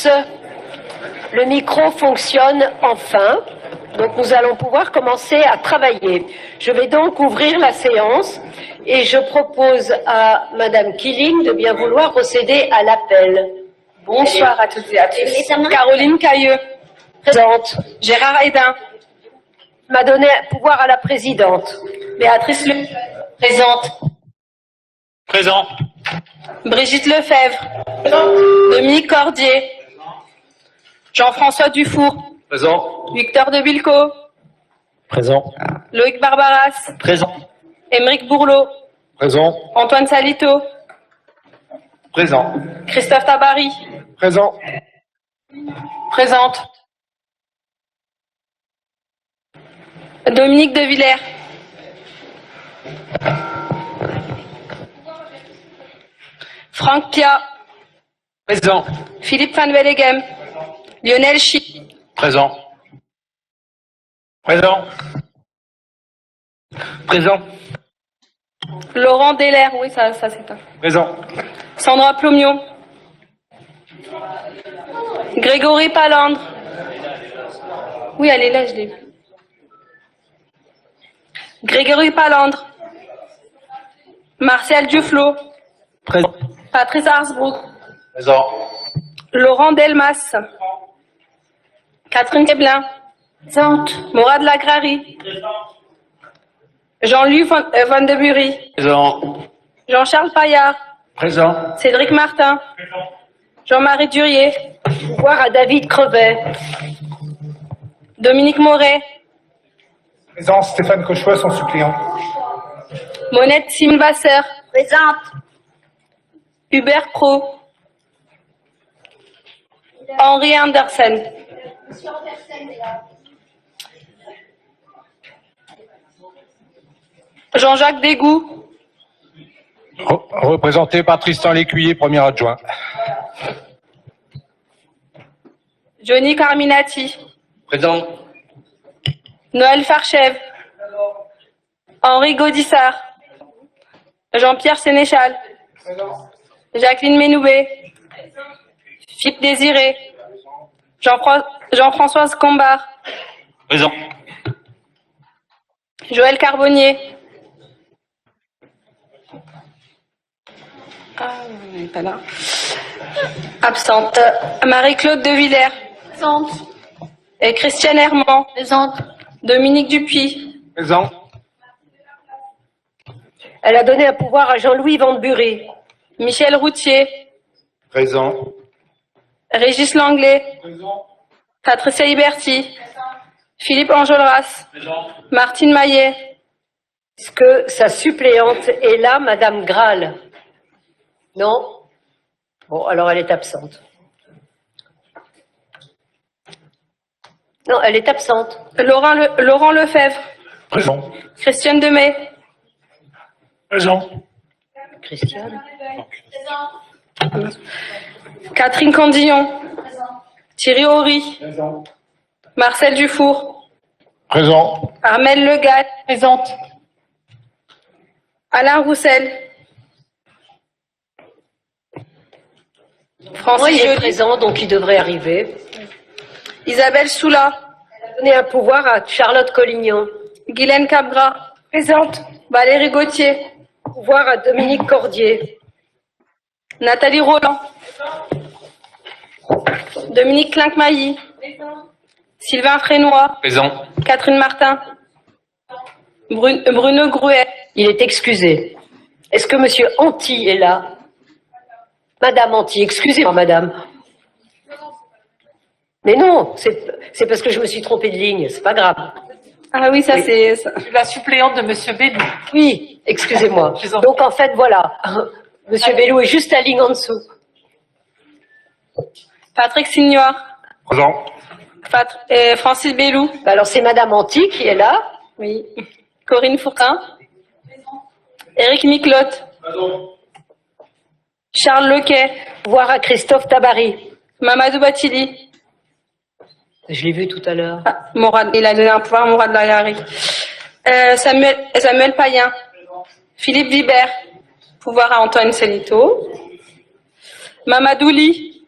Le micro fonctionne enfin, donc nous allons pouvoir commencer à travailler. Je vais donc ouvrir la séance et je propose à Madame Killing de bien vouloir procéder à l'appel. Bonsoir à toutes et à tous. Caroline Cailleux. Présente. Gérard Hédin. M'a donné pouvoir à la présidente. Béatrice Le. Présente. Présent. Brigitte Lefebvre. Dominique Cordier. Jean-François Dufour. Présent. Victor de Bilco. Présent. Loïc Barbaras. Présent. Émeric Bourlot. Présent. Antoine Salito. Présent. Christophe Tabary. Présent. Présente. Dominique de Villers. Franck Pia. Présent. Philippe Van Wellegem. Lionel Chi. Présent. Présent. Présent. Laurent Delair. Oui, ça c'est pas. Présent. Sandra Plomio. Grégory Palandre. Oui, elle est là, je l'ai vue. Grégory Palandre. Martial Duflo. Présent. Patrice Arsbrook. Présent. Laurent Delmas. Catherine Keblin. Présente. Mourad Lagrari. Jean-Louis Van de Bury. Présent. Jean-Charles Paillard. Présent. Cédric Martin. Jean-Marie Durier. Pouvoir à David Crevet. Dominique Moret. Présent, Stéphane Cauchois, son suppléant. Monette Simvasseur. Présente. Hubert Pro. Henri Andersen. Jean-Jacques Dégout. Représenté par Tristan Lécuyer, premier adjoint. Johnny Carminati. Présent. Noël Farchev. Henri Gaudissart. Jean-Pierre Sénéchal. Jacqueline Ménoubé. Philippe Désiré. Jean-Françoise Combard. Présent. Joël Carbonnier. Ah, elle n'est pas là. Absente. Marie-Claude De Villers. Présente. Et Christiane Herman. Présente. Dominique Dupuis. Présent. Elle a donné un pouvoir à Jean-Louis Van Bury. Michel Routier. Présent. Régis Langlais. Patricia Hiberti. Philippe Enjolras. Martine Maillet. Est-ce que sa suppléante est là, Madame Graal? Non? Bon, alors elle est absente. Non, elle est absente. Laurent Lefebvre. Présent. Christiane Demey. Présent. Christiane? Catherine Candillon. Thierry Horry. Présent. Marcel Dufour. Présent. Armelle Legat. Présente. Alain Roussel. Oui, Francis il est Joly. présent, donc il devrait arriver. Isabelle Soula. Elle a donné un pouvoir à Charlotte Collignon. Guylaine Cabra. Présente. Valérie Gauthier. Pouvoir à Dominique Cordier. Nathalie Roland. Dominique Clincmailly. Sylvain Frénois. Présent. Catherine Martin. Bruno Gruet. Il est excusé. Est-ce que Monsieur Anti est là? Madame Anti, excusez-moi, madame. Mais non, c'est parce que je me suis trompée de ligne, c'est pas grave. Ah oui, ça Oui. c'est... ça. La suppléante de Monsieur Bellou. Oui, excusez-moi. Je vous en Donc en fait, voilà. Monsieur Bellou est juste la ligne en dessous. Patrick Signoir. Présent. Francis Bellou. Alors c'est Madame Anti qui est là. Oui. Corinne Fourtin. Éric Miclotte. Charles Lequet. Pouvoir à Christophe Tabary. Mamadou Batili. Je l'ai vu tout à l'heure. Ah, Mourad, il a donné un pouvoir à Mourad Lahari. Samuel Payen. Philippe Vibert. Pouvoir à Antoine Salito. Mamadouli.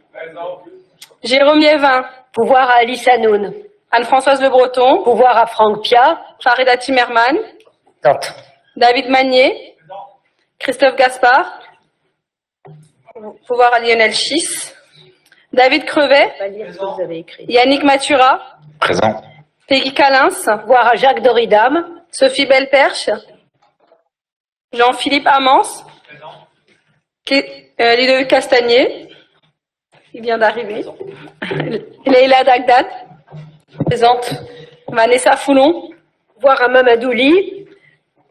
Jérôme Liévin, Pouvoir à Alice Hanoun. Anne-Françoise Le Breton, Pouvoir à Franck Pia. Farida Timerman, Présente. David Magnier, Christophe Gaspard, pouvoir à Lionel Schiss, David Crevet, On va lire ce que vous avez écrit. Yannick Mathura, Présent. Peggy Calins, Pouvoir à Jacques Doridam. Sophie Belperche, Jean-Philippe Amance, Ludovic Castagnier, il vient d'arriver, Leïla Dagdad, présente, Vanessa Foulon, Pouvoir à Mamadou Ly.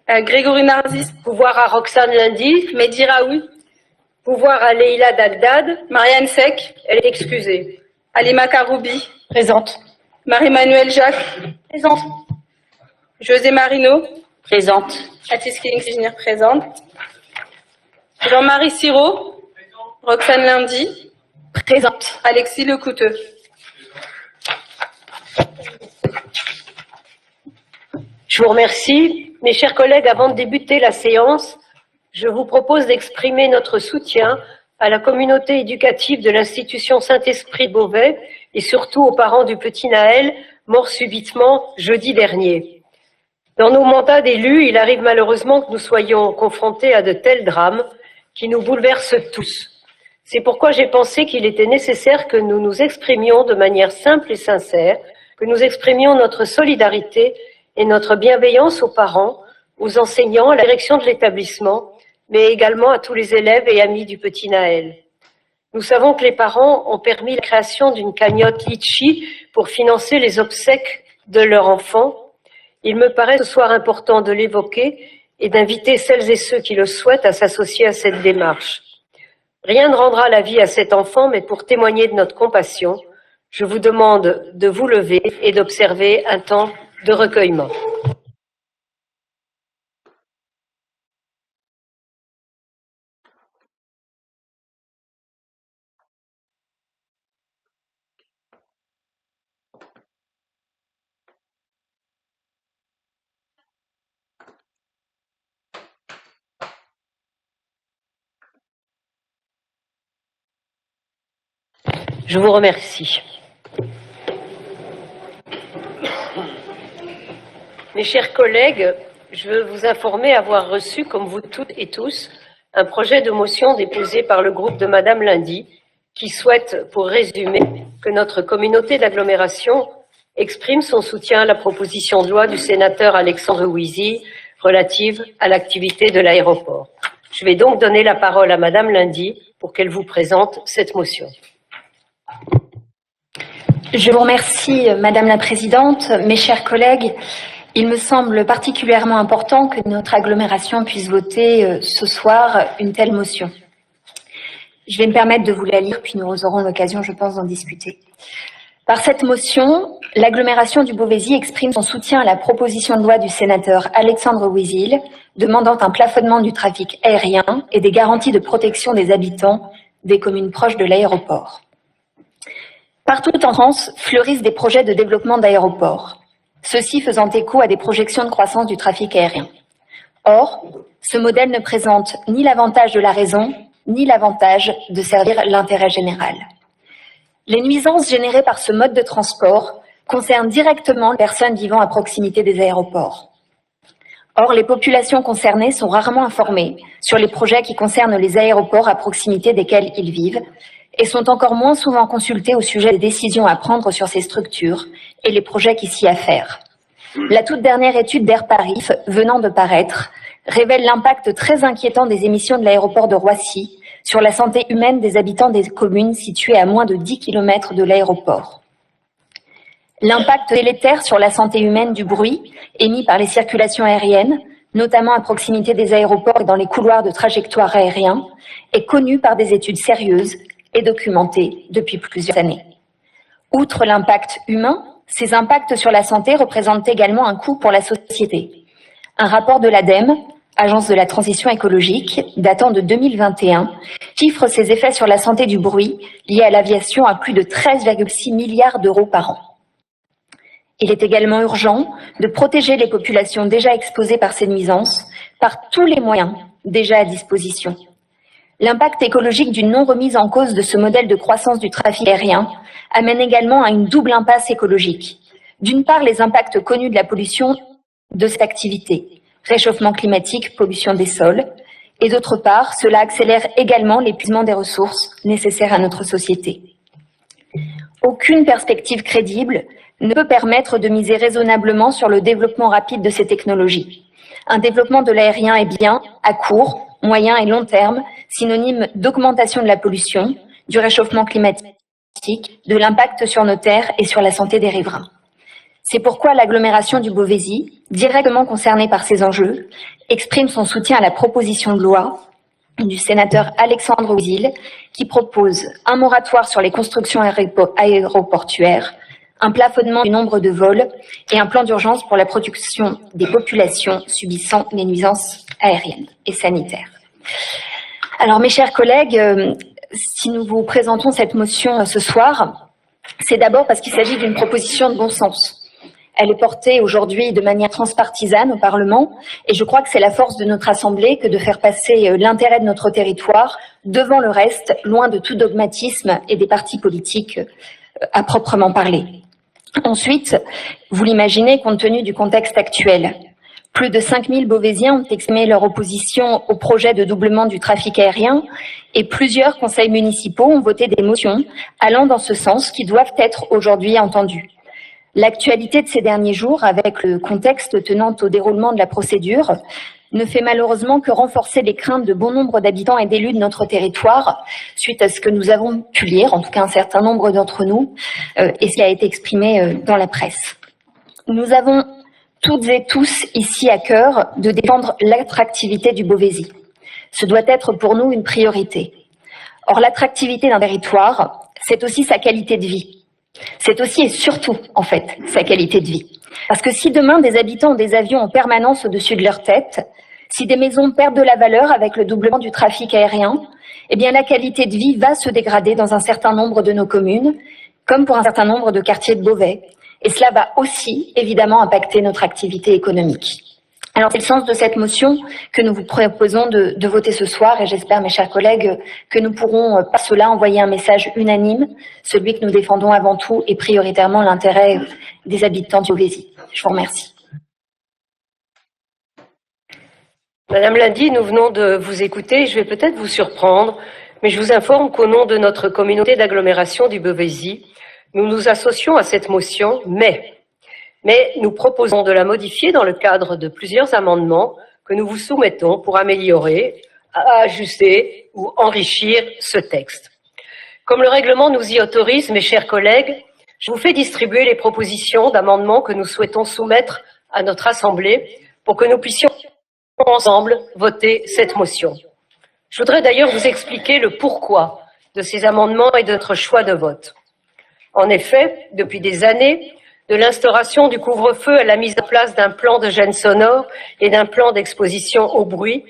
Grégory Narzis, Pouvoir à Roxane Lundy. Mehdi Raoui, Pouvoir à Leïla Dagdad. Marianne Sec, Elle est excusée. Alima Karoubi, Présente. Marie-Manuelle Jacques, Présente. José Marino, Présente. Atis Killing présente, Jean-Marie Siro, Roxane Lundy, Présente. Alexis Lecouteux. Je vous remercie. Mes chers collègues, avant de débuter la séance, je vous propose d'exprimer notre soutien à la communauté éducative de l'institution Saint-Esprit Beauvais et surtout aux parents du petit Naël, mort subitement jeudi dernier. Dans nos mandats d'élus, il arrive malheureusement que nous soyons confrontés à de tels drames qui nous bouleversent tous. C'est pourquoi j'ai pensé qu'il était nécessaire que nous nous exprimions de manière simple et sincère, que nous exprimions notre solidarité et notre bienveillance aux parents, aux enseignants, à la direction de l'établissement, mais également à tous les élèves et amis du petit Naël. Nous savons que les parents ont permis la création d'une cagnotte Litchi pour financer les obsèques de leur enfant. Il me paraît ce soir important de l'évoquer et d'inviter celles et ceux qui le souhaitent à s'associer à cette démarche. Rien ne rendra la vie à cet enfant, mais pour témoigner de notre compassion, je vous demande de vous lever et d'observer un temps de recueillement. Je vous remercie. Mes chers collègues, je veux vous informer avoir reçu, comme vous toutes et tous, un projet de motion déposé par le groupe de Madame Lundy qui souhaite, pour résumer, que notre communauté d'agglomération exprime son soutien à la proposition de loi du sénateur Alexandre Ouizy relative à l'activité de l'aéroport. Je vais donc donner la parole à Madame Lundy pour qu'elle vous présente cette motion. Je vous remercie, Madame la Présidente. Mes chers collègues, il me semble particulièrement important que notre agglomération puisse voter ce soir une telle motion. Je vais me permettre de vous la lire, puis nous aurons l'occasion, je pense, d'en discuter. Par cette motion, l'agglomération du Beauvaisis exprime son soutien à la proposition de loi du sénateur Alexandre Ouizil demandant un plafonnement du trafic aérien et des garanties de protection des habitants des communes proches de l'aéroport. Partout en France fleurissent des projets de développement d'aéroports, ceux-ci faisant écho à des projections de croissance du trafic aérien. Or, ce modèle ne présente ni l'avantage de la raison, ni l'avantage de servir l'intérêt général. Les nuisances générées par ce mode de transport concernent directement les personnes vivant à proximité des aéroports. Or, les populations concernées sont rarement informées sur les projets qui concernent les aéroports à proximité desquels ils vivent et sont encore moins souvent consultés au sujet des décisions à prendre sur ces structures et les projets qui s'y affairent. La toute dernière étude d'Air Paris, venant de paraître, révèle l'impact très inquiétant des émissions de l'aéroport de Roissy sur la santé humaine des habitants des communes situées à moins de 10 km de l'aéroport. L'impact délétère sur la santé humaine du bruit émis par les circulations aériennes, notamment à proximité des aéroports et dans les couloirs de trajectoires aériens, est connu par des études sérieuses et documentée depuis plusieurs années. Outre l'impact humain, ces impacts sur la santé représentent également un coût pour la société. Un rapport de l'ADEME, Agence de la transition écologique, datant de 2021, chiffre ses effets sur la santé du bruit liés à l'aviation à plus de 13,6 milliards d'euros par an. Il est également urgent de protéger les populations déjà exposées par ces nuisances par tous les moyens déjà à disposition. L'impact écologique d'une non-remise en cause de ce modèle de croissance du trafic aérien amène également à une double impasse écologique. D'une part, les impacts connus de la pollution de cette activité, réchauffement climatique, pollution des sols, et d'autre part, cela accélère également l'épuisement des ressources nécessaires à notre société. Aucune perspective crédible ne peut permettre de miser raisonnablement sur le développement rapide de ces technologies. Un développement de l'aérien est bien, à court, moyen et long terme, synonyme d'augmentation de la pollution, du réchauffement climatique, de l'impact sur nos terres et sur la santé des riverains. C'est pourquoi l'agglomération du Beauvaisis, directement concernée par ces enjeux, exprime son soutien à la proposition de loi du sénateur Alexandre Ouizil, qui propose un moratoire sur les constructions aéroportuaires, un plafonnement du nombre de vols et un plan d'urgence pour la protection des populations subissant les nuisances aériennes et sanitaires. Alors, mes chers collègues, si nous vous présentons cette motion ce soir, c'est d'abord parce qu'il s'agit d'une proposition de bon sens. Elle est portée aujourd'hui de manière transpartisane au Parlement et je crois que c'est la force de notre Assemblée que de faire passer l'intérêt de notre territoire devant le reste, loin de tout dogmatisme et des partis politiques à proprement parler. Ensuite, vous l'imaginez, compte tenu du contexte actuel, plus de 5000 Beauvaisiens ont exprimé leur opposition au projet de doublement du trafic aérien et plusieurs conseils municipaux ont voté des motions allant dans ce sens qui doivent être aujourd'hui entendues. L'actualité de ces derniers jours, avec le contexte tenant au déroulement de la procédure, ne fait malheureusement que renforcer les craintes de bon nombre d'habitants et d'élus de notre territoire, suite à ce que nous avons pu lire, en tout cas un certain nombre d'entre nous, et ce qui a été exprimé dans la presse. Nous avons toutes et tous ici à cœur de défendre l'attractivité du Beauvaisis. Ce doit être pour nous une priorité. Or, l'attractivité d'un territoire, c'est aussi sa qualité de vie. C'est aussi et surtout, en fait, sa qualité de vie. Parce que si demain des habitants ont des avions en permanence au-dessus de leur tête, si des maisons perdent de la valeur avec le doublement du trafic aérien, eh bien la qualité de vie va se dégrader dans un certain nombre de nos communes, comme pour un certain nombre de quartiers de Beauvais. Et cela va aussi, évidemment, impacter notre activité économique. Alors, c'est le sens de cette motion que nous vous proposons de voter ce soir et j'espère, mes chers collègues, que nous pourrons par cela envoyer un message unanime, celui que nous défendons avant tout et prioritairement l'intérêt des habitants du Beauvaisis. Je vous remercie. Madame Lundy, nous venons de vous écouter. Je vais peut-être vous surprendre, mais je vous informe qu'au nom de notre communauté d'agglomération du Beauvaisis, nous nous associons à cette motion, mais nous proposons de la modifier dans le cadre de plusieurs amendements que nous vous soumettons pour améliorer, ajuster ou enrichir ce texte. Comme le règlement nous y autorise, mes chers collègues, je vous fais distribuer les propositions d'amendements que nous souhaitons soumettre à notre Assemblée pour que nous puissions ensemble voter cette motion. Je voudrais d'ailleurs vous expliquer le pourquoi de ces amendements et de notre choix de vote. En effet, depuis des années, de l'instauration du couvre-feu à la mise en place d'un plan de gêne sonore et d'un plan d'exposition au bruit,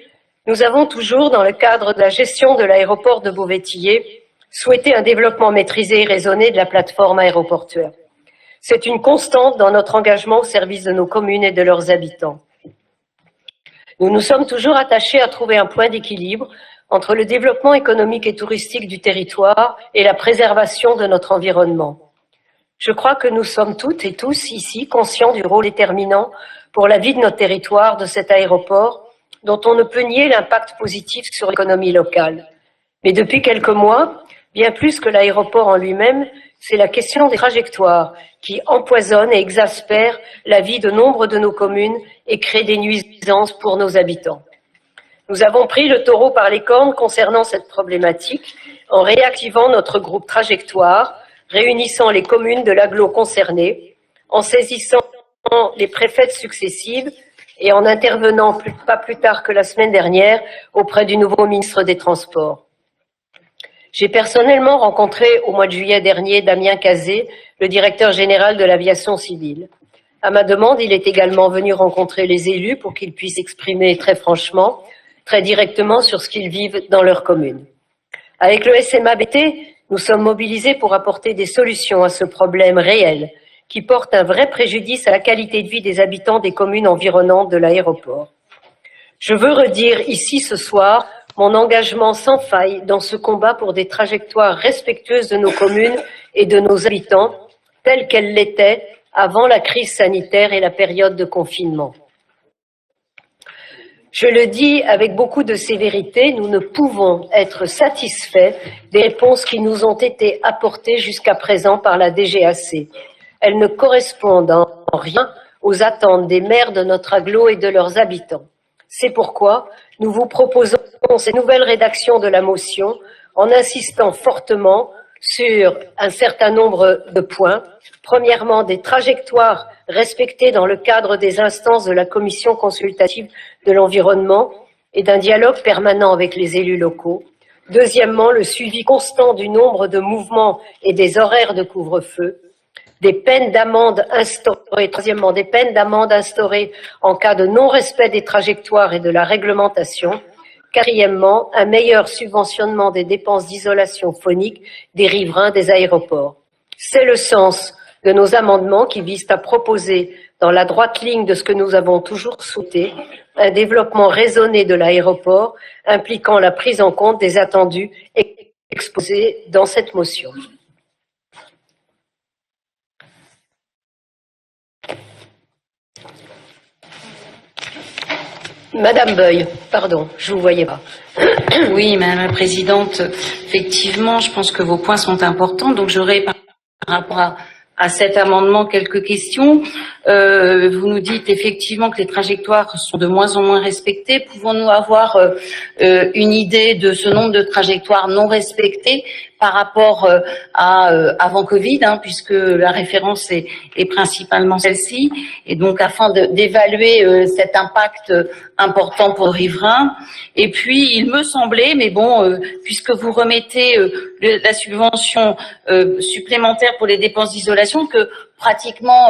nous avons toujours, dans le cadre de la gestion de l'aéroport de Beauvais-Tillé, souhaité un développement maîtrisé et raisonné de la plateforme aéroportuaire. C'est une constante dans notre engagement au service de nos communes et de leurs habitants. Nous nous sommes toujours attachés à trouver un point d'équilibre entre le développement économique et touristique du territoire et la préservation de notre environnement. Je crois que nous sommes toutes et tous ici conscients du rôle déterminant pour la vie de notre territoire, de cet aéroport, dont on ne peut nier l'impact positif sur l'économie locale. Mais depuis quelques mois, bien plus que l'aéroport en lui-même, c'est la question des trajectoires qui empoisonne et exaspère la vie de nombre de nos communes et crée des nuisances pour nos habitants. Nous avons pris le taureau par les cornes concernant cette problématique en réactivant notre groupe Trajectoire, réunissant les communes de l'agglo concernées, en saisissant les préfètes successives et en intervenant pas plus tard que la semaine dernière auprès du nouveau ministre des Transports. J'ai personnellement rencontré au mois de juillet dernier Damien Cazé, le directeur général de l'aviation civile. À ma demande, il est également venu rencontrer les élus pour qu'ils puissent exprimer très franchement, très directement sur ce qu'ils vivent dans leur commune. Avec le SMABT, nous sommes mobilisés pour apporter des solutions à ce problème réel qui porte un vrai préjudice à la qualité de vie des habitants des communes environnantes de l'aéroport. Je veux redire ici ce soir mon engagement sans faille dans ce combat pour des trajectoires respectueuses de nos communes et de nos habitants, telles qu'elles l'étaient avant la crise sanitaire et la période de confinement. Je le dis avec beaucoup de sévérité, nous ne pouvons être satisfaits des réponses qui nous ont été apportées jusqu'à présent par la DGAC. Elles ne correspondent en rien aux attentes des maires de notre agglo et de leurs habitants. C'est pourquoi nous vous proposons cette nouvelle rédaction de la motion en insistant fortement sur un certain nombre de points. Premièrement, des trajectoires respectées dans le cadre des instances de la Commission consultative de l'environnement et d'un dialogue permanent avec les élus locaux. Deuxièmement, le suivi constant du nombre de mouvements et des horaires de couvre-feu. Des peines d'amende instaurées. Troisièmement, des peines d'amende instaurées en cas de non-respect des trajectoires et de la réglementation. Quatrièmement, un meilleur subventionnement des dépenses d'isolation phonique des riverains des aéroports. C'est le sens de nos amendements qui visent à proposer, dans la droite ligne de ce que nous avons toujours souhaité, un développement raisonné de l'aéroport impliquant la prise en compte des attendus exposés dans cette motion. Madame Beuil, pardon, je ne vous voyais pas. Oui, Madame la Présidente, effectivement, je pense que vos points sont importants. Donc, j'aurais par rapport à cet amendement quelques questions. Vous nous dites effectivement que les trajectoires sont de moins en moins respectées. Pouvons-nous avoir une idée de ce nombre de trajectoires non respectées par rapport à avant Covid, puisque la référence est principalement celle-ci, et donc afin d'évaluer cet impact important pour les riverains. Et puis, il me semblait, mais bon, puisque vous remettez la subvention supplémentaire pour les dépenses d'isolation, que pratiquement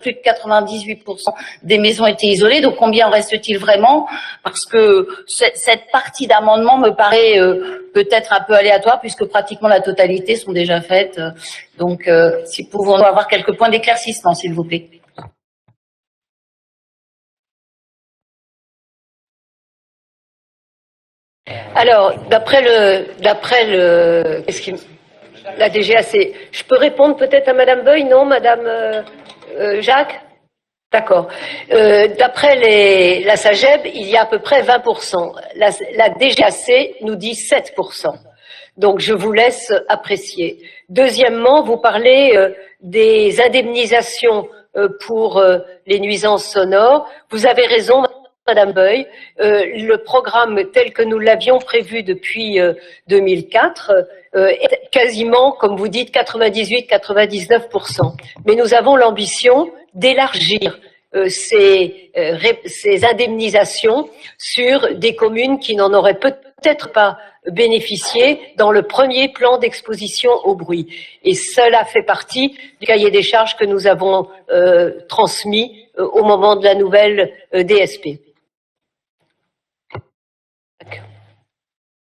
plus de 98% des maisons étaient isolées. Donc combien en reste-t-il vraiment? Parce que cette partie d'amendement me paraît peut-être un peu aléatoire, puisque pratiquement la totalité sont déjà faites. Donc si nous pouvons avoir quelques points d'éclaircissement, s'il vous plaît. Alors, d'après la DGAC, je peux répondre peut-être à Madame Beuil, non, Madame Jacques? D'accord. D'après la SAGEB, il y a à peu près 20%. La DGAC nous dit 7%. Donc, je vous laisse apprécier. Deuxièmement, vous parlez des indemnisations pour les nuisances sonores. Vous avez raison, Madame Beuil, le programme tel que nous l'avions prévu depuis 2004 est quasiment, comme vous dites, 98-99%. Mais nous avons l'ambition d'élargir ces indemnisations sur des communes qui n'en auraient peut-être pas bénéficié dans le premier plan d'exposition au bruit. Et cela fait partie du cahier des charges que nous avons transmis au moment de la nouvelle DSP.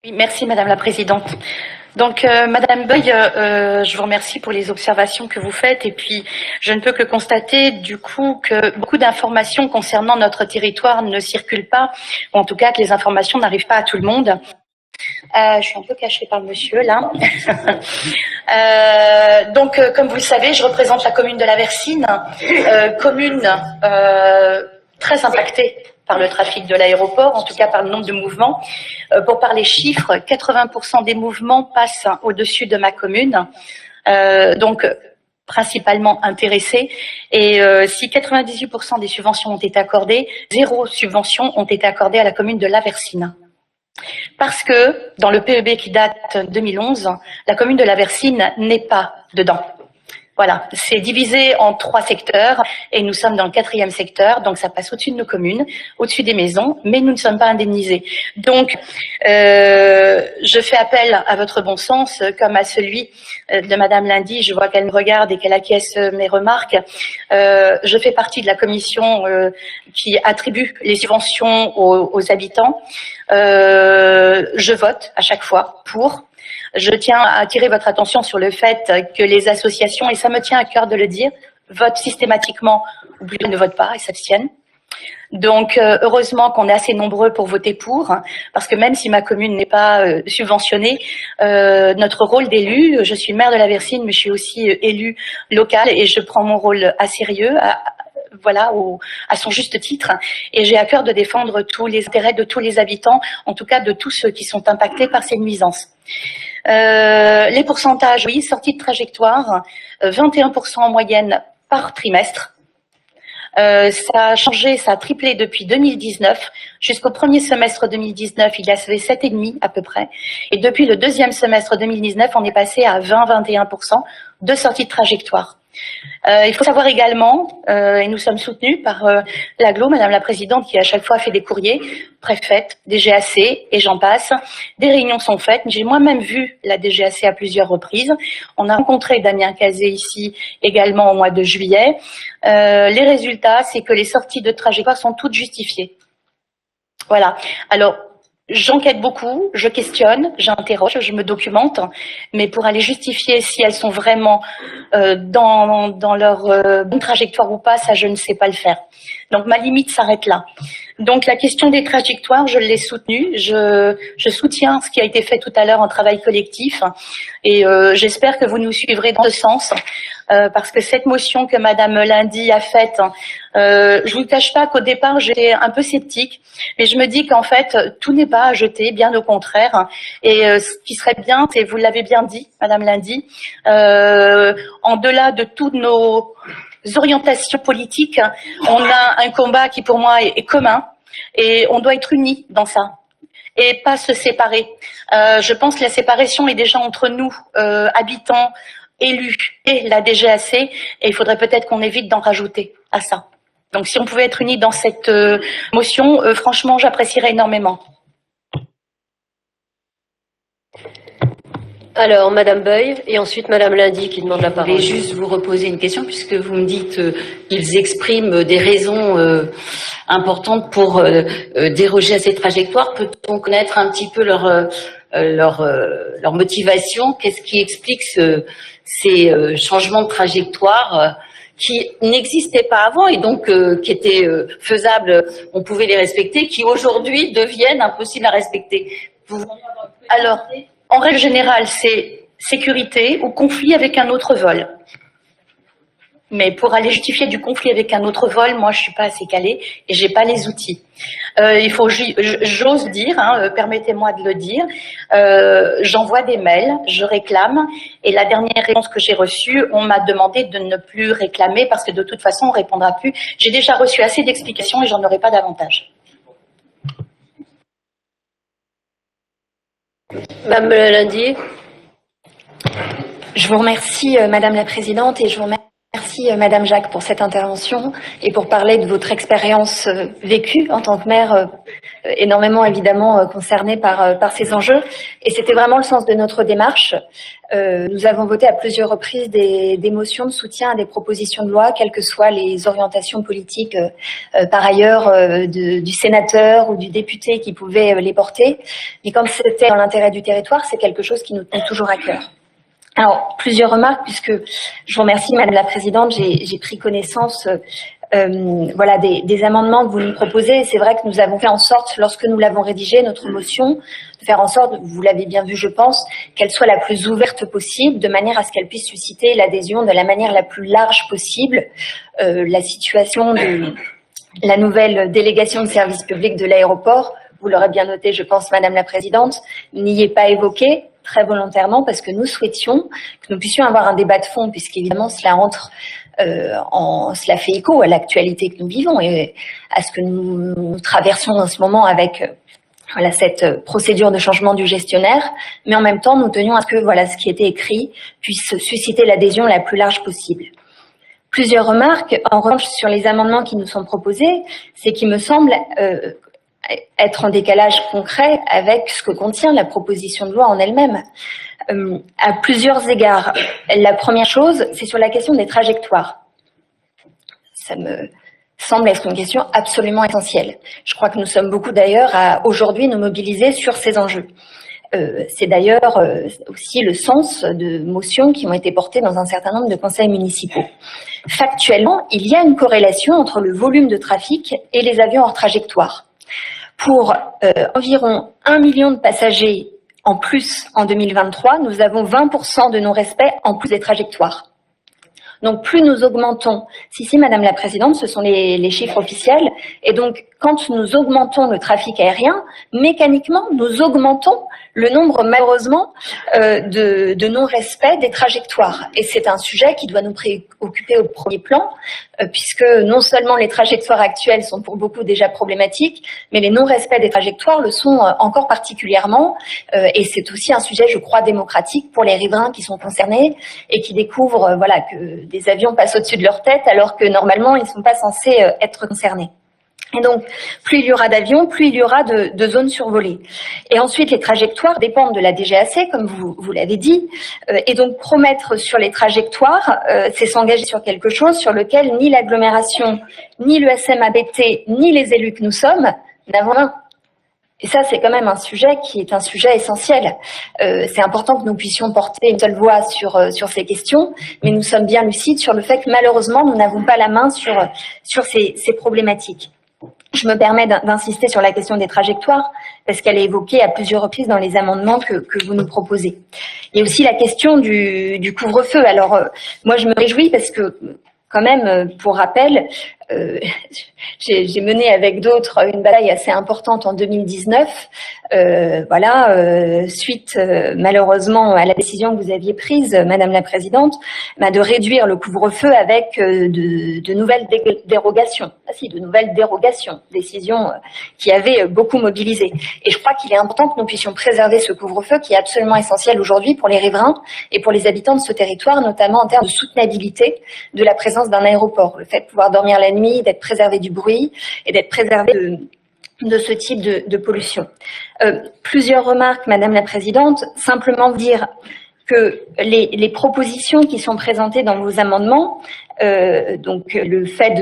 Oui, merci Madame la Présidente. Donc Madame Beuil, je vous remercie pour les observations que vous faites, et puis je ne peux que constater du coup que beaucoup d'informations concernant notre territoire ne circulent pas, ou en tout cas que les informations n'arrivent pas à tout le monde. Je suis un peu cachée par le monsieur là. Donc comme vous le savez, je représente la commune de La Versine, commune très impactée par le trafic de l'aéroport, en tout cas par le nombre de mouvements. Pour parler chiffres, 80% des mouvements passent au-dessus de ma commune, donc principalement intéressés. Et si 98% des subventions ont été accordées, 0 subventions ont été accordées à la commune de La Versine. Parce que dans le PEB qui date 2011, la commune de La Versine n'est pas dedans. Voilà, c'est divisé en 3 secteurs et nous sommes dans le 4e secteur, donc ça passe au-dessus de nos communes, au-dessus des maisons, mais nous ne sommes pas indemnisés. Donc, je fais appel à votre bon sens, comme à celui de Madame Lundy. Je vois qu'elle me regarde et qu'elle acquiesce mes remarques. Je fais partie de la commission qui attribue les subventions aux habitants. Je vote à chaque fois pour. Je tiens à attirer votre attention sur le fait que les associations, et ça me tient à cœur de le dire, votent systématiquement ou ne votent pas et s'abstiennent. Donc, heureusement qu'on est assez nombreux pour voter pour, hein, parce que même si ma commune n'est pas subventionnée, notre rôle d'élu, je suis maire de la Versine, mais je suis aussi élue locale et je prends mon rôle à sérieux, à son juste titre. Et j'ai à cœur de défendre tous les intérêts de tous les habitants, en tout cas de tous ceux qui sont impactés par ces nuisances. Les pourcentages, oui, sortie de trajectoire, 21% en moyenne par trimestre. Ça a changé, ça a triplé depuis 2019. Jusqu'au premier semestre 2019, il y avait 7,5 à peu près. Et depuis le deuxième semestre 2019, on est passé à 20-21% de sortie de trajectoire. Il faut savoir également, et nous sommes soutenus par l'AGLO, Madame la Présidente, qui à chaque fois fait des courriers, préfète, DGAC, et j'en passe. Des réunions sont faites. J'ai moi-même vu la DGAC à plusieurs reprises. On a rencontré Damien Cazé ici également au mois de juillet. Les résultats, c'est que les sorties de trajectoire sont toutes justifiées. Voilà. Alors, j'enquête beaucoup, je questionne, j'interroge, je me documente, mais pour aller justifier si elles sont vraiment dans leur bonne trajectoire ou pas, ça je ne sais pas le faire. Donc ma limite s'arrête là. Donc la question des trajectoires, je l'ai soutenue, je soutiens ce qui a été fait tout à l'heure en travail collectif et j'espère que vous nous suivrez dans ce sens. Parce que cette motion que Madame Lundy a faite, je vous cache pas qu'au départ j'étais un peu sceptique, mais je me dis qu'en fait tout n'est pas à jeter, bien au contraire. Et ce qui serait bien, c'est, vous l'avez bien dit, Madame Lundy, en delà de toutes nos orientations politiques, on a un combat qui pour moi est commun et on doit être unis dans ça. Et pas se séparer. Je pense que la séparation est déjà entre nous, habitants, élus et la DGAC, et il faudrait peut-être qu'on évite d'en rajouter à ça. Donc si on pouvait être unis dans cette motion, franchement, j'apprécierais énormément. Alors, Madame Beuil, et ensuite Madame Lundy qui demande la Je parole. voulais juste vous reposer une question, puisque vous me dites qu'ils expriment des raisons importantes pour déroger à ces trajectoires. Peut-on connaître un petit peu leur motivation? Qu'est-ce qui explique ces changements de trajectoire qui n'existaient pas avant et donc qui étaient faisables, on pouvait les respecter, qui aujourd'hui deviennent impossibles à respecter? Alors, en règle générale, c'est sécurité ou conflit avec un autre vol. Mais pour aller justifier du conflit avec un autre vol, moi, je suis pas assez calée et j'ai pas les outils. J'ose dire, permettez-moi de le dire, j'envoie des mails, je réclame, et la dernière réponse que j'ai reçue, on m'a demandé de ne plus réclamer parce que de toute façon, on répondra plus. J'ai déjà reçu assez d'explications et j'en aurai pas davantage. Madame Lundy. Je vous remercie, Madame la Présidente, et je vous remercie, Madame Jacques, pour cette intervention et pour parler de votre expérience vécue en tant que maire, énormément évidemment concernée par ces enjeux. Et c'était vraiment le sens de notre démarche. Nous avons voté à plusieurs reprises des motions de soutien à des propositions de loi, quelles que soient les orientations politiques par ailleurs du sénateur ou du député qui pouvait les porter. Mais comme c'était dans l'intérêt du territoire, c'est quelque chose qui nous tenait toujours à cœur. Alors, plusieurs remarques, puisque je vous remercie, Madame la Présidente, j'ai pris connaissance des amendements que vous nous proposez. C'est vrai que nous avons fait en sorte, lorsque nous l'avons rédigé, notre motion, de faire en sorte, vous l'avez bien vu, je pense, qu'elle soit la plus ouverte possible, de manière à ce qu'elle puisse susciter l'adhésion de la manière la plus large possible. La situation de la nouvelle délégation de service public de l'aéroport, vous l'aurez bien noté, je pense, Madame la Présidente, n'y est pas évoquée, très volontairement, parce que nous souhaitions que nous puissions avoir un débat de fond, puisqu'évidemment cela entre cela fait écho à l'actualité que nous vivons et à ce que nous traversons en ce moment avec cette procédure de changement du gestionnaire, mais en même temps nous tenions à ce que ce qui était écrit puisse susciter l'adhésion la plus large possible. Plusieurs remarques en revanche sur les amendements qui nous sont proposés, c'est qu'il me semble être en décalage concret avec ce que contient la proposition de loi en elle-même. À plusieurs égards. La première chose, c'est sur la question des trajectoires. Ça me semble être une question absolument essentielle. Je crois que nous sommes beaucoup d'ailleurs à aujourd'hui nous mobiliser sur ces enjeux. C'est d'ailleurs aussi le sens de motions qui ont été portées dans un certain nombre de conseils municipaux. Factuellement, il y a une corrélation entre le volume de trafic et les avions hors trajectoire. Pour environ 1 million de passagers en plus en 2023, nous avons 20% de non-respect en plus des trajectoires. Donc plus nous augmentons, si Madame la Présidente, ce sont les chiffres officiels, et donc quand nous augmentons le trafic aérien, mécaniquement nous augmentons le nombre malheureusement de non-respect des trajectoires. Et c'est un sujet qui doit nous préoccuper au premier plan, puisque non seulement les trajectoires actuelles sont pour beaucoup déjà problématiques, mais les non-respects des trajectoires le sont encore particulièrement, et c'est aussi un sujet, je crois, démocratique pour les riverains qui sont concernés et qui découvrent voilà, que des avions passent au-dessus de leur tête alors que normalement ils ne sont pas censés être concernés. Et donc, plus il y aura d'avions, plus il y aura de zones survolées. Et ensuite, les trajectoires dépendent de la DGAC, comme vous l'avez dit. Et donc, promettre sur les trajectoires, c'est s'engager sur quelque chose sur lequel ni l'agglomération, ni le SMABT, ni les élus que nous sommes n'avons un. Et ça, c'est quand même un sujet qui est un sujet essentiel. C'est important que nous puissions porter une seule voix sur ces questions, mais nous sommes bien lucides sur le fait que malheureusement, nous n'avons pas la main sur ces problématiques. Je me permets d'insister sur la question des trajectoires parce qu'elle est évoquée à plusieurs reprises dans les amendements que vous nous proposez. Il y a aussi la question du couvre-feu. Alors, moi, je me réjouis parce que, quand même, pour rappel, j'ai mené avec d'autres une bataille assez importante en 2019. Suite malheureusement à la décision que vous aviez prise, Madame la Présidente, de réduire le couvre-feu avec de nouvelles dérogations. De nouvelles dérogations, décisions qui avaient beaucoup mobilisé. Et je crois qu'il est important que nous puissions préserver ce couvre-feu qui est absolument essentiel aujourd'hui pour les riverains et pour les habitants de ce territoire, notamment en termes de soutenabilité de la présence d'un aéroport. Le fait de pouvoir dormir la nuit, d'être préservé du bruit et d'être préservé de ce type de pollution. Plusieurs remarques, Madame la Présidente. Simplement vous dire que les propositions qui sont présentées dans vos amendements, donc le fait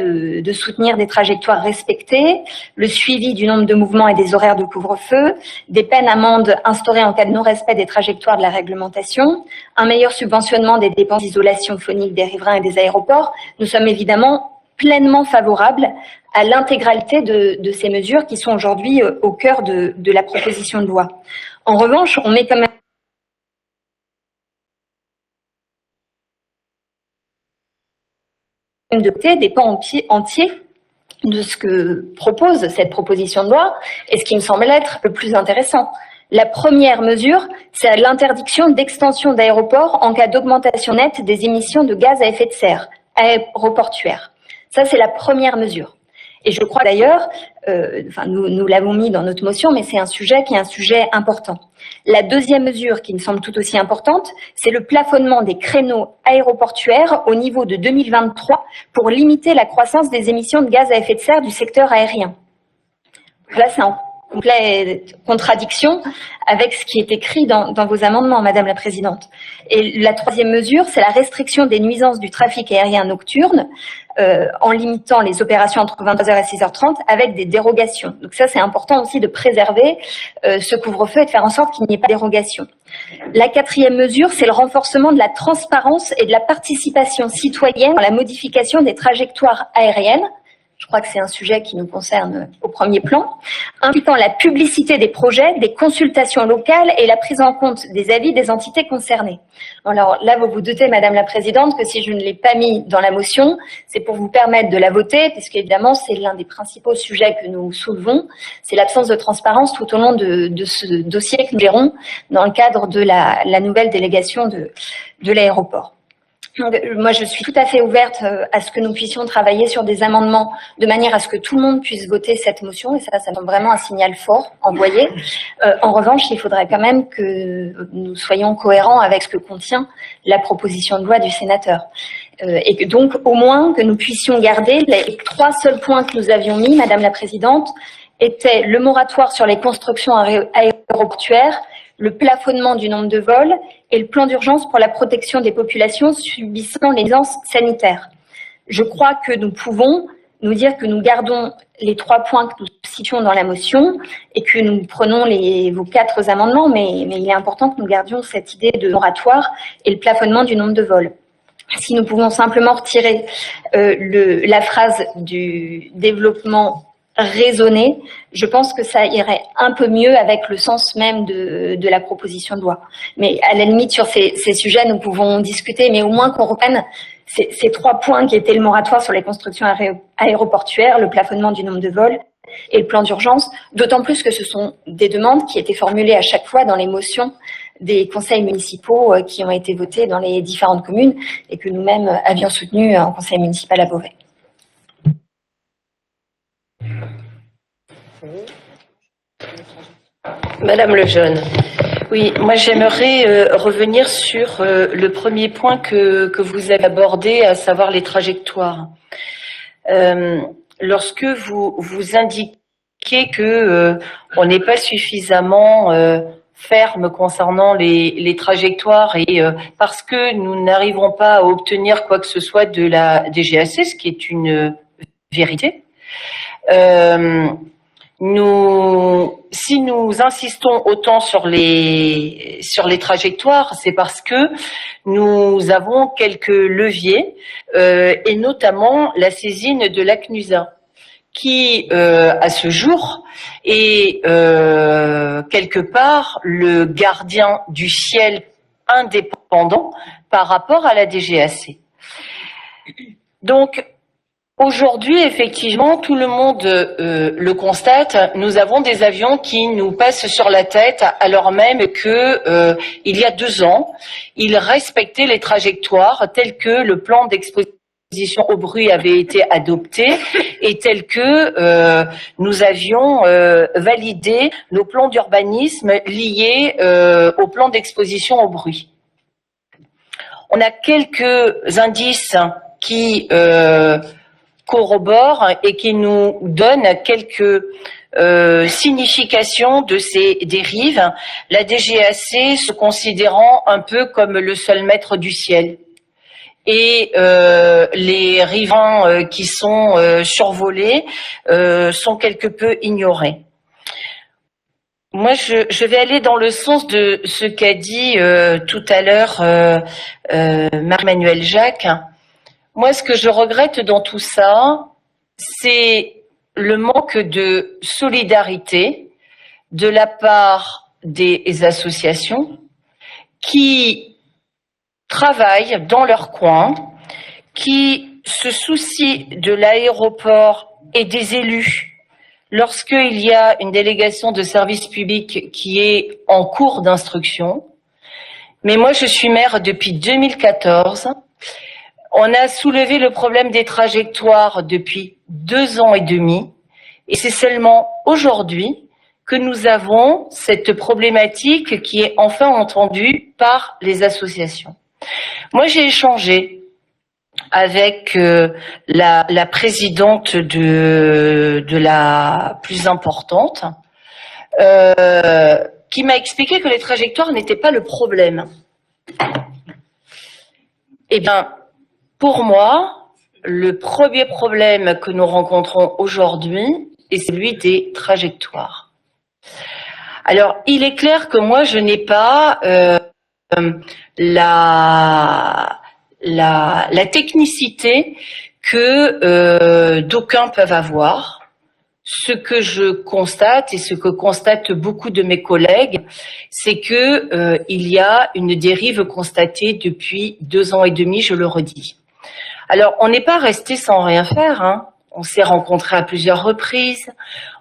de soutenir des trajectoires respectées, le suivi du nombre de mouvements et des horaires de couvre-feu, des peines amendes instaurées en cas de non-respect des trajectoires de la réglementation, un meilleur subventionnement des dépenses d'isolation phonique des riverains et des aéroports, nous sommes évidemment pleinement favorables à l'intégralité de ces mesures qui sont aujourd'hui au cœur de la proposition de loi. En revanche, on met quand même de côté des pans entiers de ce que propose cette proposition de loi et ce qui me semble être le plus intéressant. La première mesure, c'est l'interdiction d'extension d'aéroports en cas d'augmentation nette des émissions de gaz à effet de serre aéroportuaires. Ça, c'est la première mesure. Et je crois d'ailleurs, nous l'avons mis dans notre motion, mais c'est un sujet qui est un sujet important. La deuxième mesure, qui me semble tout aussi importante, c'est le plafonnement des créneaux aéroportuaires au niveau de 2023 pour limiter la croissance des émissions de gaz à effet de serre du secteur aérien. Là, c'est en complète contradiction avec ce qui est écrit dans vos amendements, Madame la Présidente. Et la troisième mesure, c'est la restriction des nuisances du trafic aérien nocturne en limitant les opérations entre 22h et 6h30 avec des dérogations. Donc ça, c'est important aussi de préserver ce couvre-feu et de faire en sorte qu'il n'y ait pas de dérogation. La quatrième mesure, c'est le renforcement de la transparence et de la participation citoyenne dans la modification des trajectoires aériennes. Je crois que c'est un sujet qui nous concerne au premier plan, impliquant la publicité des projets, des consultations locales et la prise en compte des avis des entités concernées. Alors là, vous vous doutez, Madame la Présidente, que si je ne l'ai pas mis dans la motion, c'est pour vous permettre de la voter, puisque évidemment, c'est l'un des principaux sujets que nous soulevons, c'est l'absence de transparence tout au long de ce dossier que nous gérons dans le cadre de la nouvelle délégation de l'aéroport. Moi, je suis tout à fait ouverte à ce que nous puissions travailler sur des amendements de manière à ce que tout le monde puisse voter cette motion. Et ça me semble vraiment un signal fort envoyé. En revanche, il faudrait quand même que nous soyons cohérents avec ce que contient la proposition de loi du sénateur. Et que donc, au moins, que nous puissions garder les 3 seuls points que nous avions mis, Madame la Présidente, étaient le moratoire sur les constructions aéroportuaires, le plafonnement du nombre de vols et le plan d'urgence pour la protection des populations subissant les nuisances sanitaires. Je crois que nous pouvons nous dire que nous gardons les 3 points que nous situons dans la motion et que nous prenons vos 4 amendements, mais il est important que nous gardions cette idée de moratoire et le plafonnement du nombre de vols. Si nous pouvons simplement retirer la phrase du développement raisonné, je pense que ça irait un peu mieux avec le sens même de la proposition de loi. Mais à la limite, sur ces sujets, nous pouvons discuter, mais au moins qu'on reprenne ces 3 points qui étaient le moratoire sur les constructions aéroportuaires, le plafonnement du nombre de vols et le plan d'urgence, d'autant plus que ce sont des demandes qui étaient formulées à chaque fois dans les motions des conseils municipaux qui ont été votés dans les différentes communes et que nous-mêmes avions soutenues en conseil municipal à Beauvais. Madame Lejeune. Oui, moi j'aimerais revenir sur le premier point que vous avez abordé, à savoir les trajectoires. Lorsque vous indiquez que on n'est pas suffisamment ferme concernant les trajectoires et parce que nous n'arrivons pas à obtenir quoi que ce soit de la DGAC, ce qui est une vérité, si nous insistons autant sur les trajectoires, c'est parce que nous avons quelques leviers, et notamment la saisine de la CNUSA, qui, à ce jour, est quelque part le gardien du ciel indépendant par rapport à la DGAC. Donc, aujourd'hui, effectivement, tout le monde le constate, nous avons des avions qui nous passent sur la tête alors même que il y a 2 ans, ils respectaient les trajectoires telles que le plan d'exposition au bruit avait été adopté et tel que nous avions validé nos plans d'urbanisme liés au plan d'exposition au bruit. On a quelques indices qui corroborent et qui nous donnent quelques significations de ces dérives, la DGAC se considérant un peu comme le seul maître du ciel. Et les riverains qui sont survolés sont quelque peu ignorés. Moi, je vais aller dans le sens de ce qu'a dit tout à l'heure Marie-Emmanuelle Jacques. Moi, ce que je regrette dans tout ça, c'est le manque de solidarité de la part des associations qui travaillent dans leur coin, qui se soucient de l'aéroport et des élus lorsqu'il y a une délégation de service public qui est en cours d'instruction. Mais moi, je suis maire depuis 2014. On a soulevé le problème des trajectoires depuis 2 ans et demi. Et c'est seulement aujourd'hui que nous avons cette problématique qui est enfin entendue par les associations. Moi, j'ai échangé avec la présidente de la plus importante, qui m'a expliqué que les trajectoires n'étaient pas le problème. Eh bien, pour moi, le premier problème que nous rencontrons aujourd'hui est celui des trajectoires. Alors, il est clair que moi, je n'ai pas la technicité que d'aucuns peuvent avoir. Ce que je constate et ce que constatent beaucoup de mes collègues, c'est que il y a une dérive constatée depuis 2 ans et demi, je le redis. Alors, on n'est pas resté sans rien faire, hein. On s'est rencontrés à plusieurs reprises,